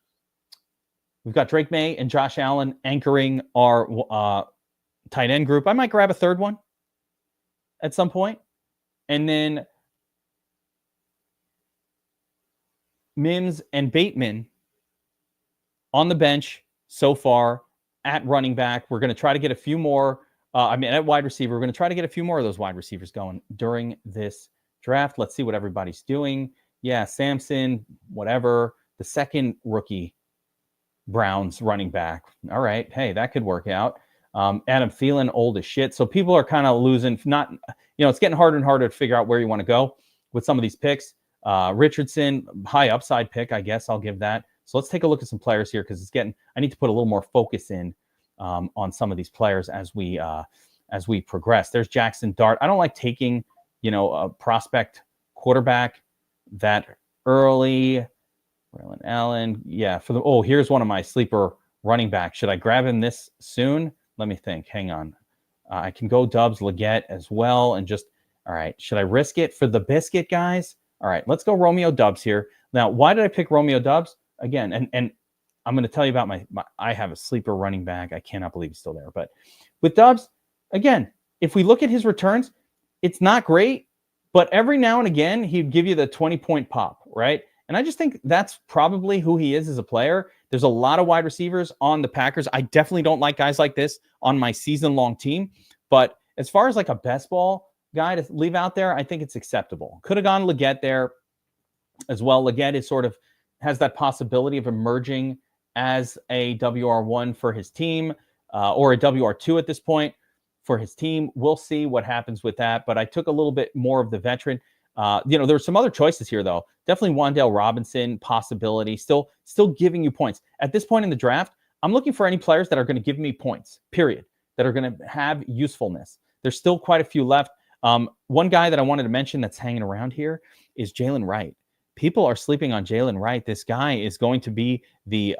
We've got Drake May and Josh Allen anchoring our tight end group. I might grab a third one at some point. And then Mims and Bateman on the bench so far at running back. We're going to try to get a few more. At wide receiver, we're going to try to get a few more of those wide receivers going during this draft. Let's see what everybody's doing. Yeah, Samson, whatever. The second rookie Browns running back. All right. Hey, that could work out. Adam Thielen, old as shit. So people are kind of losing. It's getting harder and harder to figure out where you want to go with some of these picks. Richardson, high upside pick, I guess I'll give that. So let's take a look at some players here because I need to put a little more focus in on some of these players as we progress. There's Jackson Dart. I don't like taking, a prospect quarterback that early. Braylon Allen. Yeah. Here's one of my sleeper running backs. Should I grab him this soon? Let me think. Hang on. I can go Dubs Leggett as well. And all right. Should I risk it for the biscuit, guys? All right, let's go Romeo Dubs here. Now, why did I pick Romeo Dubs? Again, and I'm going to tell you about my I have a sleeper running back. I cannot believe he's still there. But with Dubs, again, if we look at his returns, it's not great, but every now and again, he'd give you the 20-point pop, right? And I just think that's probably who he is as a player. There's a lot of wide receivers on the Packers. I definitely don't like guys like this on my season-long team. But as far as like a best ball guy to leave out there, I think it's acceptable. Could have gone Leggett there as well. Leggett is sort of has that possibility of emerging as a WR1 for his team or a WR2 at this point for his team. We'll see what happens with that. But I took a little bit more of the veteran. There's some other choices here, though. Definitely Wan'Dale Robinson possibility. Still giving you points. At this point in the draft, I'm looking for any players that are going to give me points, period, that are going to have usefulness. There's still quite a few left. One guy that I wanted to mention that's hanging around here is Jalen Wright. People are sleeping on Jalen Wright. This guy is going to be the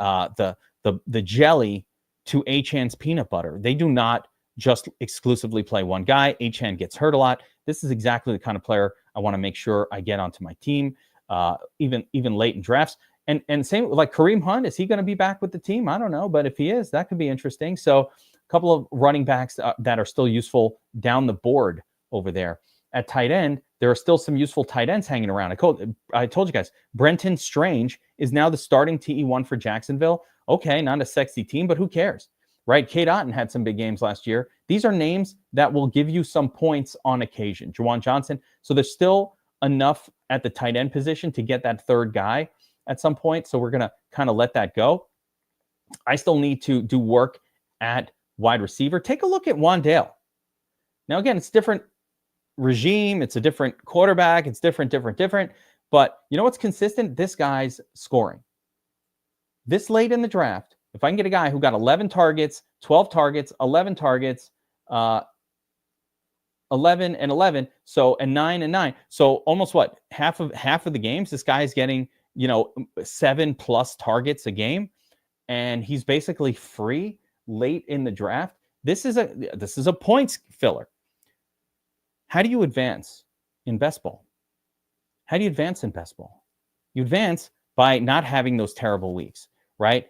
jelly to Achan's peanut butter. They do not just exclusively play one guy. Achan gets hurt a lot. This is exactly the kind of player I want to make sure I get onto my team, even late in drafts. And same like Kareem Hunt, is he going to be back with the team? I don't know, but if he is, that could be interesting. So a couple of running backs that are still useful down the board over there. At tight end, there are still some useful tight ends hanging around. I told you guys, Brenton Strange is now the starting TE1 for Jacksonville. Okay, not a sexy team, but who cares, right? Kate Otten had some big games last year. These are names that will give you some points on occasion. Juwan Johnson. So there's still enough at the tight end position to get that third guy at some point. So we're going to kind of let that go. I still need to do work at wide receiver. Take a look at Wan'Dale. Now, again, it's different regime. It's a different quarterback. It's different. But you know what's consistent? This guy's scoring. This late in the draft, if I can get a guy who got 11 targets, 12 targets, 11 targets, 11 and 11, and 9 and 9. So almost what? Half of the games, this guy is getting, 7+ targets a game, and he's basically free late in the draft. This is a points filler. How do you advance in best ball? How do you advance in best ball? You advance by not having those terrible weeks, right?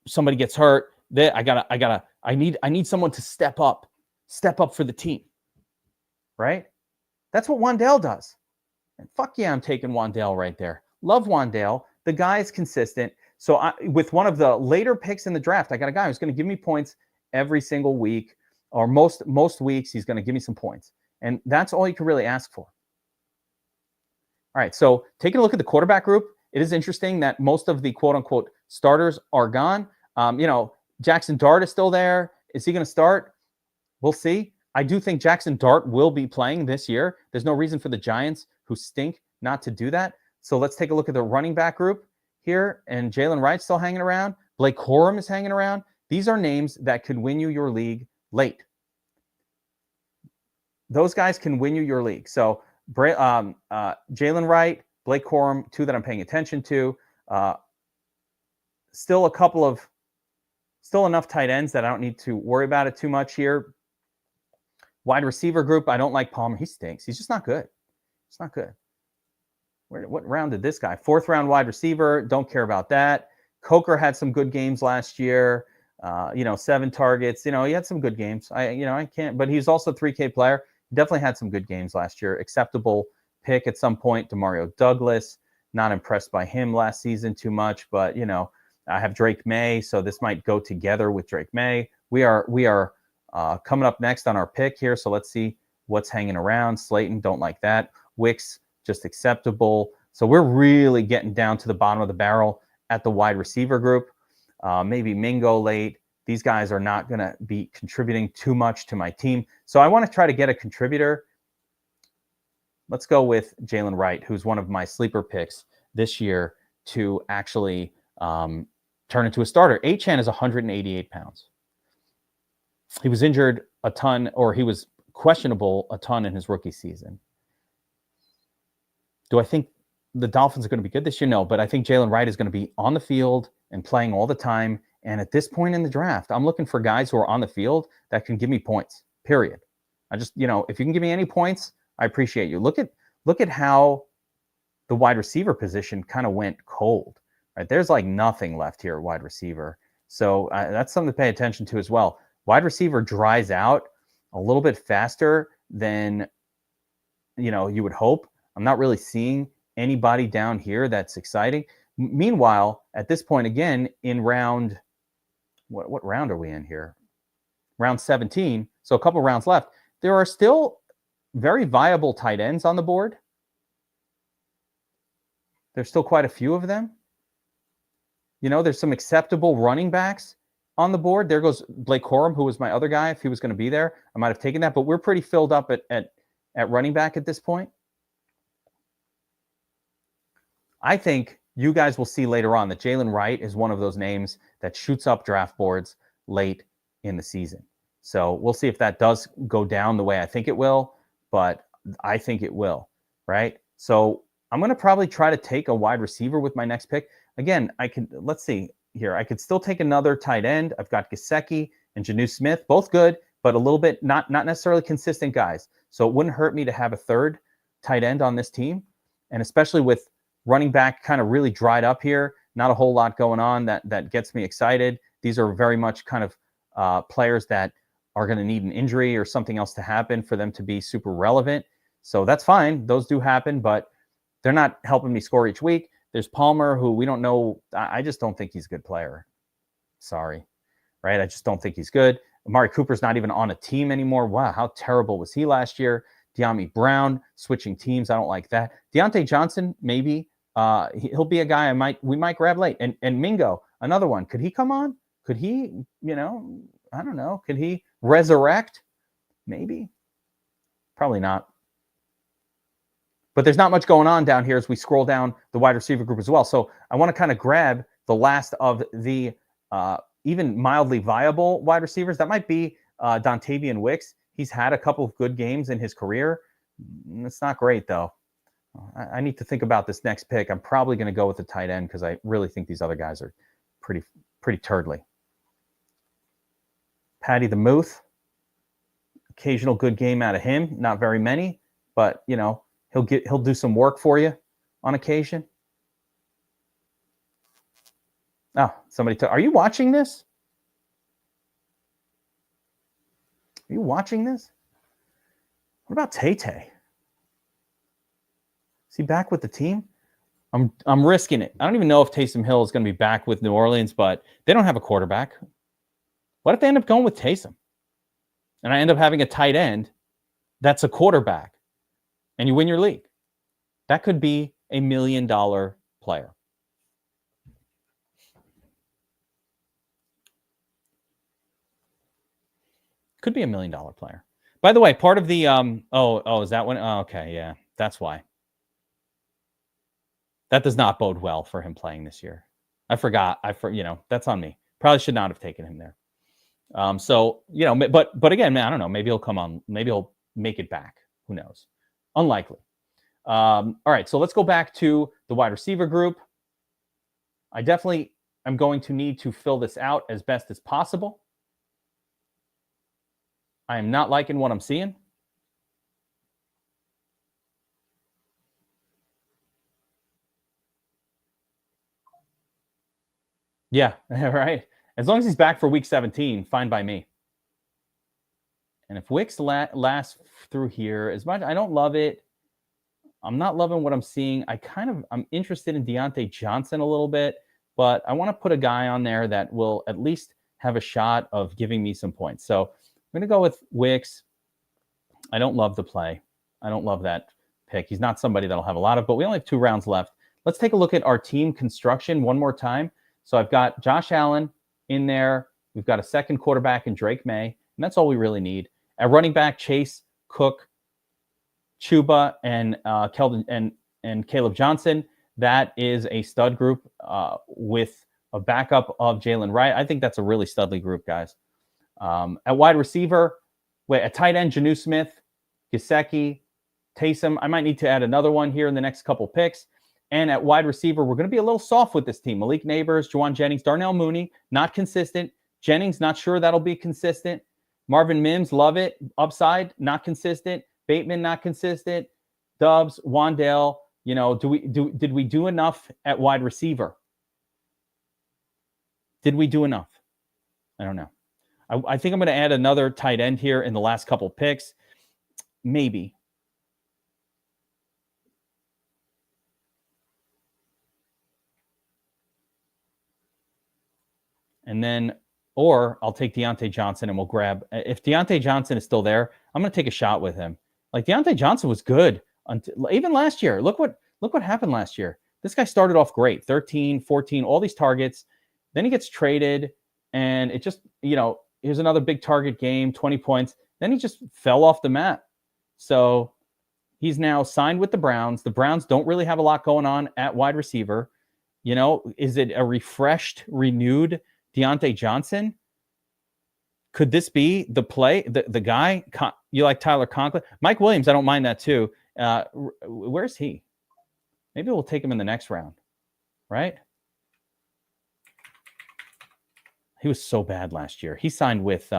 Somebody gets hurt. I need someone to step up for the team, right? That's what Wan'Dale does. And fuck yeah, I'm taking Wan'Dale right there. Love Wan'Dale. The guy is consistent. So with one of the later picks in the draft, I got a guy who's going to give me points every single week, or most weeks. He's going to give me some points. And that's all you can really ask for. All right, so taking a look at the quarterback group, it is interesting that most of the quote-unquote starters are gone. Jackson Dart is still there. Is he going to start? We'll see. I do think Jackson Dart will be playing this year. There's no reason for the Giants, who stink, not to do that. So let's take a look at the running back group here. And Jalen Wright's still hanging around. Blake Corum is hanging around. These are names that could win you your league late. Those guys can win you your league. So Jalen Wright, Blake Corum, two that I'm paying attention to. Still enough tight ends that I don't need to worry about it too much here. Wide receiver group, I don't like Palmer. He stinks. He's just not good. It's not good. What round did this guy? 4th round wide receiver. Don't care about that. Coker had some good games last year. 7 targets. He had some good games. I can't, but he's also a 3K player. He definitely had some good games last year. Acceptable pick at some point. Demario Douglas, not impressed by him last season too much, but I have Drake May, so this might go together with Drake May. We are coming up next on our pick here, so let's see what's hanging around. Slayton, don't like that. Wicks, just acceptable. So we're really getting down to the bottom of the barrel at the wide receiver group. Maybe Mingo late. These guys are not going to be contributing too much to my team. So I want to try to get a contributor. Let's go with Jalen Wright, who's one of my sleeper picks this year to actually turn into a starter. Achan is 188 pounds. He was injured a ton, or he was questionable a ton in his rookie season. Do I think the Dolphins are going to be good this year? No, but I think Jalen Wright is going to be on the field and playing all the time. And at this point in the draft, I'm looking for guys who are on the field that can give me points, period. I just, if you can give me any points, I appreciate you. Look at how the wide receiver position kind of went cold, right? There's like nothing left here at wide receiver. So that's something to pay attention to as well. Wide receiver dries out a little bit faster than, you would hope. I'm not really seeing anybody down here that's exciting. Meanwhile, at this point, again, in round, what round are we in here? Round 17. So a couple rounds left. There are still very viable tight ends on the board. There's still quite a few of them. There's some acceptable running backs on the board. There goes Blake Corum, who was my other guy. If he was going to be there, I might have taken that. But we're pretty filled up at running back at this point. I think you guys will see later on that Jalen Wright is one of those names that shoots up draft boards late in the season. So we'll see if that does go down the way I think it will, but I think it will, right? So I'm going to probably try to take a wide receiver with my next pick. Again, let's see here. I could still take another tight end. I've got Gesicki and Jonnu Smith, both good, but a little bit not necessarily consistent guys. So it wouldn't hurt me to have a third tight end on this team. And especially with running back kind of really dried up here, not a whole lot going on that gets me excited. These are very much kind of players that are going to need an injury or something else to happen for them to be super relevant. So that's fine. Those do happen, but they're not helping me score each week. There's Palmer, who we don't know. I just don't think he's a good player. Sorry, right? I just don't think he's good. Amari Cooper's not even on a team anymore. Wow, how terrible was he last year? De'Ami Brown, switching teams. I don't like that. Deontay Johnson, maybe. He'll be a guy we might grab late. And Mingo, another one. Could he come on? Could he, I don't know. Could he resurrect? Maybe. Probably not. But there's not much going on down here as we scroll down the wide receiver group as well. So I want to kind of grab the last of the even mildly viable wide receivers. That might be Dontavian Wicks. He's had a couple of good games in his career. It's not great, though. I need to think about this next pick. I'm probably going to go with the tight end because I really think these other guys are pretty turtly. Patty the Muth. Occasional good game out of him. Not very many, but, he'll do some work for you on occasion. Oh, are you watching this? Are you watching this? What about Tay-Tay? Is he back with the team? I'm risking it. I don't even know if Taysom Hill is going to be back with New Orleans, but they don't have a quarterback. What if they end up going with Taysom? And I end up having a tight end that's a quarterback, and you win your league. That could be $1 million player. Could be $1 million player. By the way, part of the is that one? Oh, okay, yeah, that's why. That does not bode well for him playing this year. I forgot. That's on me. Probably should not have taken him there. But again, man, I don't know. Maybe he'll come on. Maybe he'll make it back. Who knows? Unlikely. All right, so let's go back to the wide receiver group. I definitely am going to need to fill this out as best as possible. I am not liking what I'm seeing. Yeah, right. As long as he's back for week 17, fine by me. And if Wicks lasts through here, as much I don't love it. I'm not loving what I'm seeing. I'm interested in Deontay Johnson a little bit, but I want to put a guy on there that will at least have a shot of giving me some points. So I'm going to go with Wicks. I don't love the play. I don't love that pick. He's not somebody that'll have a lot of, but we only have 2 rounds left. Let's take a look at our team construction one more time. So I've got Josh Allen in there. We've got a second quarterback in Drake May, and that's all we really need. At running back, Chase, Cook, Chuba, and Keldon and Caleb Johnson. That is a stud group with a backup of Jalen Wright. I think that's a really studly group, guys. At wide receiver, at tight end, Jonnu Smith, Gesicki, Taysom. I might need to add another one here in the next couple picks. And at wide receiver, we're going to be a little soft with this team. Malik Neighbors, Juwan Jennings, Darnell Mooney, not consistent. Jennings, not sure that'll be consistent. Marvin Mims, love it. Upside, not consistent. Bateman, not consistent. Dubs, Wandale, You know, did we do enough at wide receiver? Did we do enough? I don't know. I think I'm going to add another tight end here in the last couple picks. Maybe. And then, or I'll take Deontay Johnson and we'll grab. If Deontay Johnson is still there, I'm going to take a shot with him. Like Deontay Johnson was good until even last year. Look what happened last year. This guy started off great, 13, 14, all these targets. Then he gets traded, and it just, here's another big target game, 20 points. Then he just fell off the map. So he's now signed with the Browns. The Browns don't really have a lot going on at wide receiver. Is it a refreshed, renewed Deontay Johnson? Could this be the play? The guy, you like Tyler Conklin? Mike Williams, I don't mind that too. Where's he? Maybe we'll take him in the next round, right? He was so bad last year. He signed with,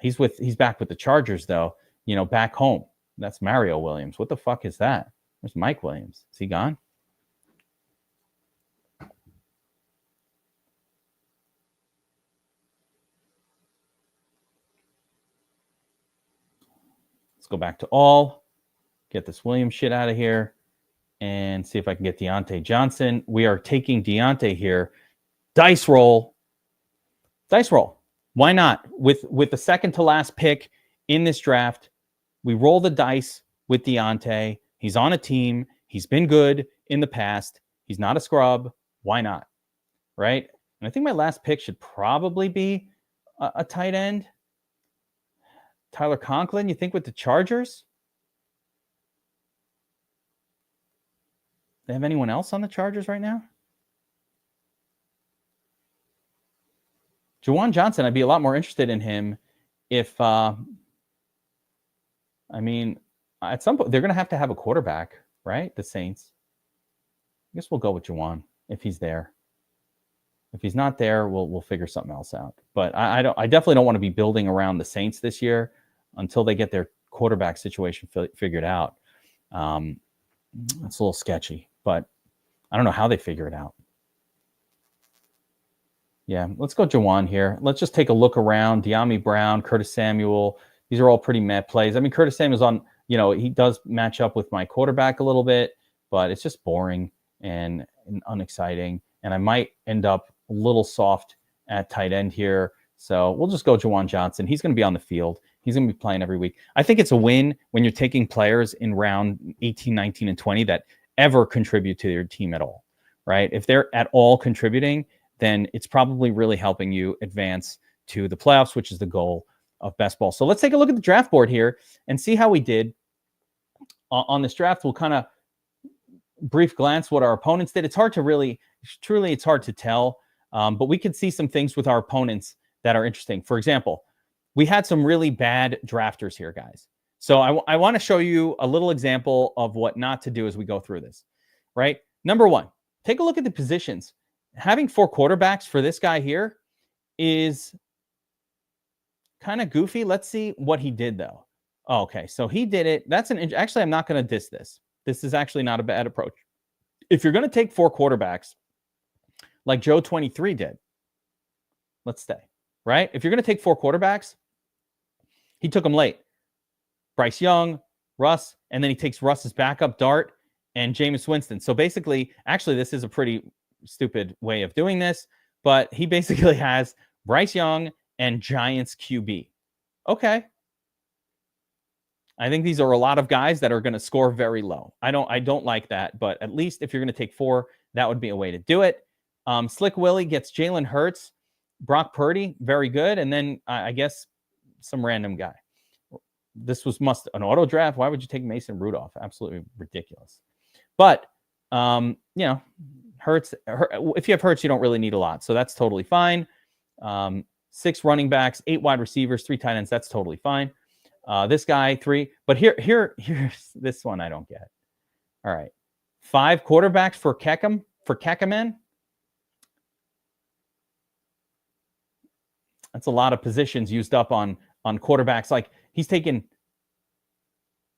he's back with the Chargers though, back home. That's Mario Williams. What the fuck is that? Where's Mike Williams? Is he gone? Let's go back to all, get this Williams shit out of here, and see if I can get Deontay Johnson. We are taking Deontay here. Dice roll. Dice roll. Why not? With the second to last pick in this draft, we roll the dice with Deontay. He's on a team. He's been good in the past. He's not a scrub. Why not? Right? And I think my last pick should probably be a tight end. Tyler Conklin, you think with the Chargers? They have anyone else on the Chargers right now? Juwan Johnson, I'd be a lot more interested in him if, at some point, they're going to have a quarterback, right? The Saints. I guess we'll go with Juwan if he's there. If he's not there, we'll figure something else out. But I definitely don't want to be building around the Saints this year until they get their quarterback situation figured out. It's a little sketchy, but I don't know how they figure it out. Yeah, let's go Juwan here. Let's just take a look around. De'Ami Brown, Curtis Samuel. These are all pretty meh plays. I mean, Curtis Samuel's on, he does match up with my quarterback a little bit, but it's just boring and unexciting. And I might end up a little soft at tight end here. So we'll just go Juwan Johnson. He's going to be on the field. He's going to be playing every week. I think it's a win when you're taking players in round 18, 19, and 20 that ever contribute to your team at all, right? If they're at all contributing, then it's probably really helping you advance to the playoffs, which is the goal of best ball. So let's take a look at the draft board here and see how we did on this draft. We'll kind of brief glance what our opponents did. It's hard to it's hard to tell, but we could see some things with our opponents that are interesting. For example, we had some really bad drafters here, guys. So I want to show you a little example of what not to do as we go through this, right? Number one, take a look at the positions. Having 4 quarterbacks for this guy here is kind of goofy. Let's see what he did, though. Oh, okay, so he did it. Actually, I'm not going to diss this. This is actually not a bad approach. If you're going to take 4 quarterbacks, like Joe 23 did, let's stay, right? If you're going to take 4 quarterbacks, he took them late. Bryce Young, Russ, and then he takes Russ's backup, Dart, and Jameis Winston. So basically, actually, this is a pretty stupid way of doing this, but he basically has Bryce Young and Giants QB. Okay. I think these are a lot of guys that are going to score very low. I don't like that, but at least if you're going to take 4, that would be a way to do it. Slick Willie gets Jalen Hurts, Brock Purdy, very good, and then I guess some random guy. This was an auto draft. Why would you take Mason Rudolph? Absolutely ridiculous. But Hurts. If you have Hurts, you don't really need a lot, so that's totally fine. 6 running backs, 8 wide receivers, 3 tight ends. That's totally fine. This guy 3, but here's this one I don't get. All right, 5 quarterbacks for Kekaman. That's a lot of positions used up on quarterbacks. Like he's taken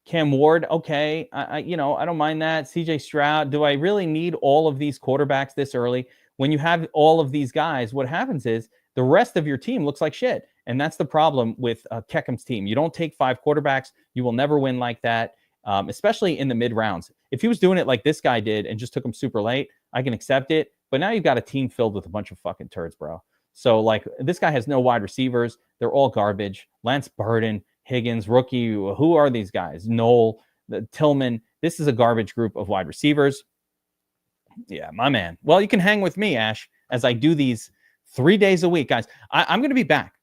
Cam Ward, okay, I don't mind that. CJ Stroud, do I really need all of these quarterbacks this early? When you have all of these guys, what happens is the rest of your team looks like shit. And that's the problem with Keckham's team. You don't take 5 quarterbacks, you will never win like that, especially in the mid rounds. If he was doing it like this guy did and just took him super late, I can accept it. But now you've got a team filled with a bunch of fucking turds, bro. So, like, this guy has no wide receivers. They're all garbage. Lance Burden, Higgins, rookie. Who are these guys? Knoll, Tillman. This is a garbage group of wide receivers. Yeah, my man. Well, you can hang with me, Ash, as I do these 3 days a week, guys. I'm going to be back.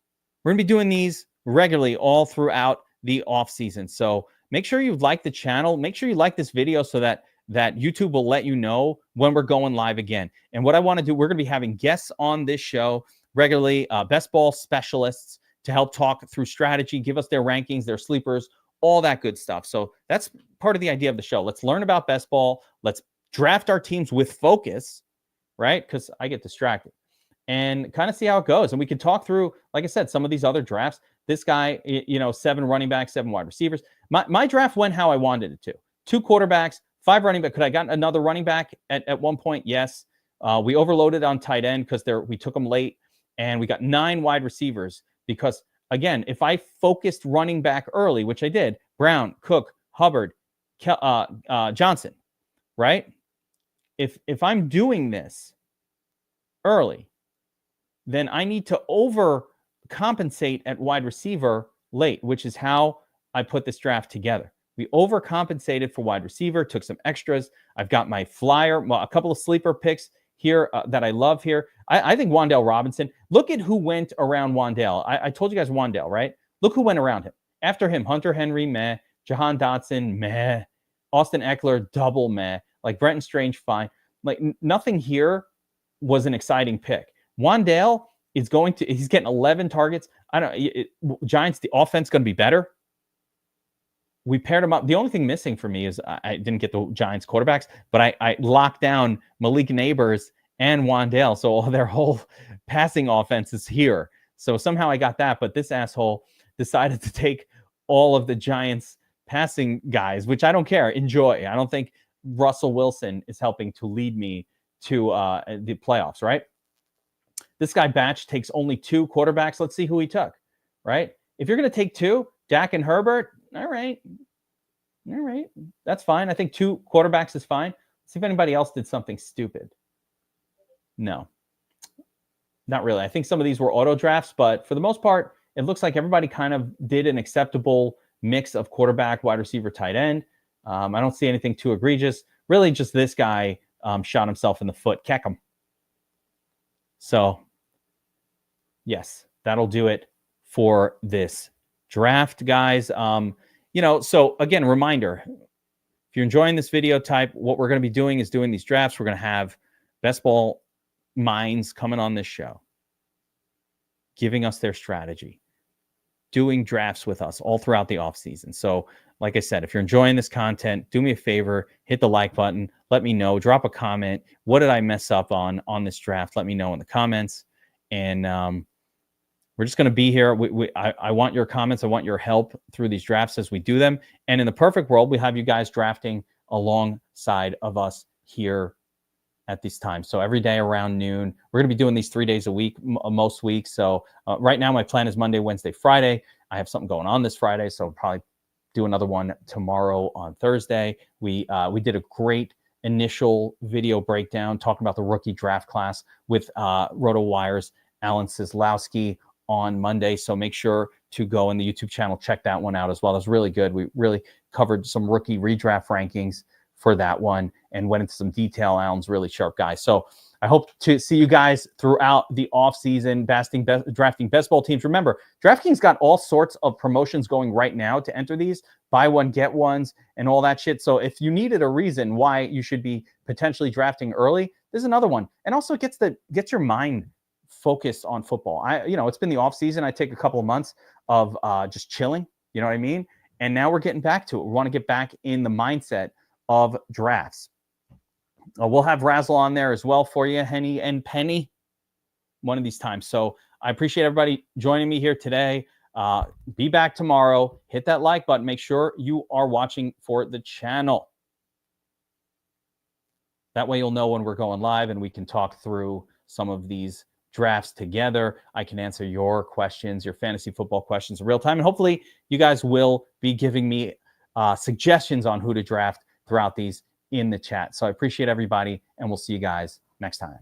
We're going to be doing these regularly all throughout the off season. So make sure you like the channel. Make sure you like this video so that YouTube will let you know when we're going live again. And what I want to do, we're going to be having guests on this show regularly, best ball specialists to help talk through strategy, give us their rankings, their sleepers, all that good stuff. So that's part of the idea of the show. Let's learn about best ball. Let's draft our teams with focus, right? Because I get distracted, and kind of see how it goes. And we can talk through, like I said, some of these other drafts. This guy, 7 running backs, 7 wide receivers. My draft went how I wanted it to. 2 quarterbacks, 5 running back. Could I got another running back at one point? Yes. We overloaded on tight end because we took them late, and we got 9 wide receivers because, again, if I focused running back early, which I did, Brown, Cook, Hubbard, Johnson, right? If I'm doing this early, then I need to overcompensate at wide receiver late, which is how I put this draft together. We overcompensated for wide receiver, took some extras. I've got my flyer, a couple of sleeper picks here that I love here. I think Wan'Dale Robinson. Look at who went around Wan'Dale. I told you guys Wan'Dale, right? Look who went around him. After him, Hunter Henry, meh. Jahan Dotson, meh. Austin Eckler, double meh. Like Brenton Strange, fine. Like nothing here was an exciting pick. Wan'Dale is he's getting 11 targets. Giants, the offense going to be better. We paired him up. The only thing missing for me is I didn't get the Giants quarterbacks, but I locked down Malik Neighbors and Wan'Dale. So their whole passing offense is here. So somehow I got that, but this asshole decided to take all of the Giants passing guys, which I don't care. Enjoy. I don't think Russell Wilson is helping to lead me to the playoffs, right? This guy Batch takes only 2 quarterbacks. Let's see who he took, right? If you're going to take 2, Dak and Herbert, all right. That's fine. I think 2 quarterbacks is fine. Let's see if anybody else did something stupid. No, not really. I think some of these were auto drafts, but for the most part, it looks like everybody kind of did an acceptable mix of quarterback, wide receiver, tight end. I don't see anything too egregious. Really, just this guy shot himself in the foot. Keckham. So, yes, that'll do it for this draft, guys. So again, reminder, if you're enjoying this video type, what we're going to be doing is doing these drafts. We're going to have best ball minds coming on this show, giving us their strategy, doing drafts with us all throughout the off season. So like I said, if you're enjoying this content, do me a favor, hit the like button, let me know, drop a comment. What did I mess up on this draft? Let me know in the comments. And we're just going to be here. I want your comments. I want your help through these drafts as we do them. And in the perfect world, we have you guys drafting alongside of us here at this time. So every day around noon, we're going to be doing these 3 days a week, most weeks. So right now my plan is Monday, Wednesday, Friday. I have something going on this Friday, so I'll probably do another one tomorrow on Thursday. We did a great initial video breakdown talking about the rookie draft class with RotoWire's Alan Sislowski on Monday. So make sure to go in the YouTube channel, check that one out as well. That's really good. We really covered some rookie redraft rankings for that one and went into some detail. Alan's really sharp guy. So I hope to see you guys throughout the offseason, drafting best ball teams. Remember, DraftKings got all sorts of promotions going right now to enter these, buy one, get ones, and all that shit. So if you needed a reason why you should be potentially drafting early, there's another one. And also gets your mind focused on football. It's been the off season. I take a couple of months of just chilling. You know what I mean? And now we're getting back to it. We want to get back in the mindset of drafts. We'll have Razzle on there as well for you, Henny and Penny, one of these times. So I appreciate everybody joining me here today. Be back tomorrow. Hit that like button. Make sure you are watching for the channel. That way you'll know when we're going live and we can talk through some of these drafts together. I can answer your questions, your fantasy football questions in real time. And hopefully you guys will be giving me suggestions on who to draft throughout these in the chat. So I appreciate everybody, and we'll see you guys next time.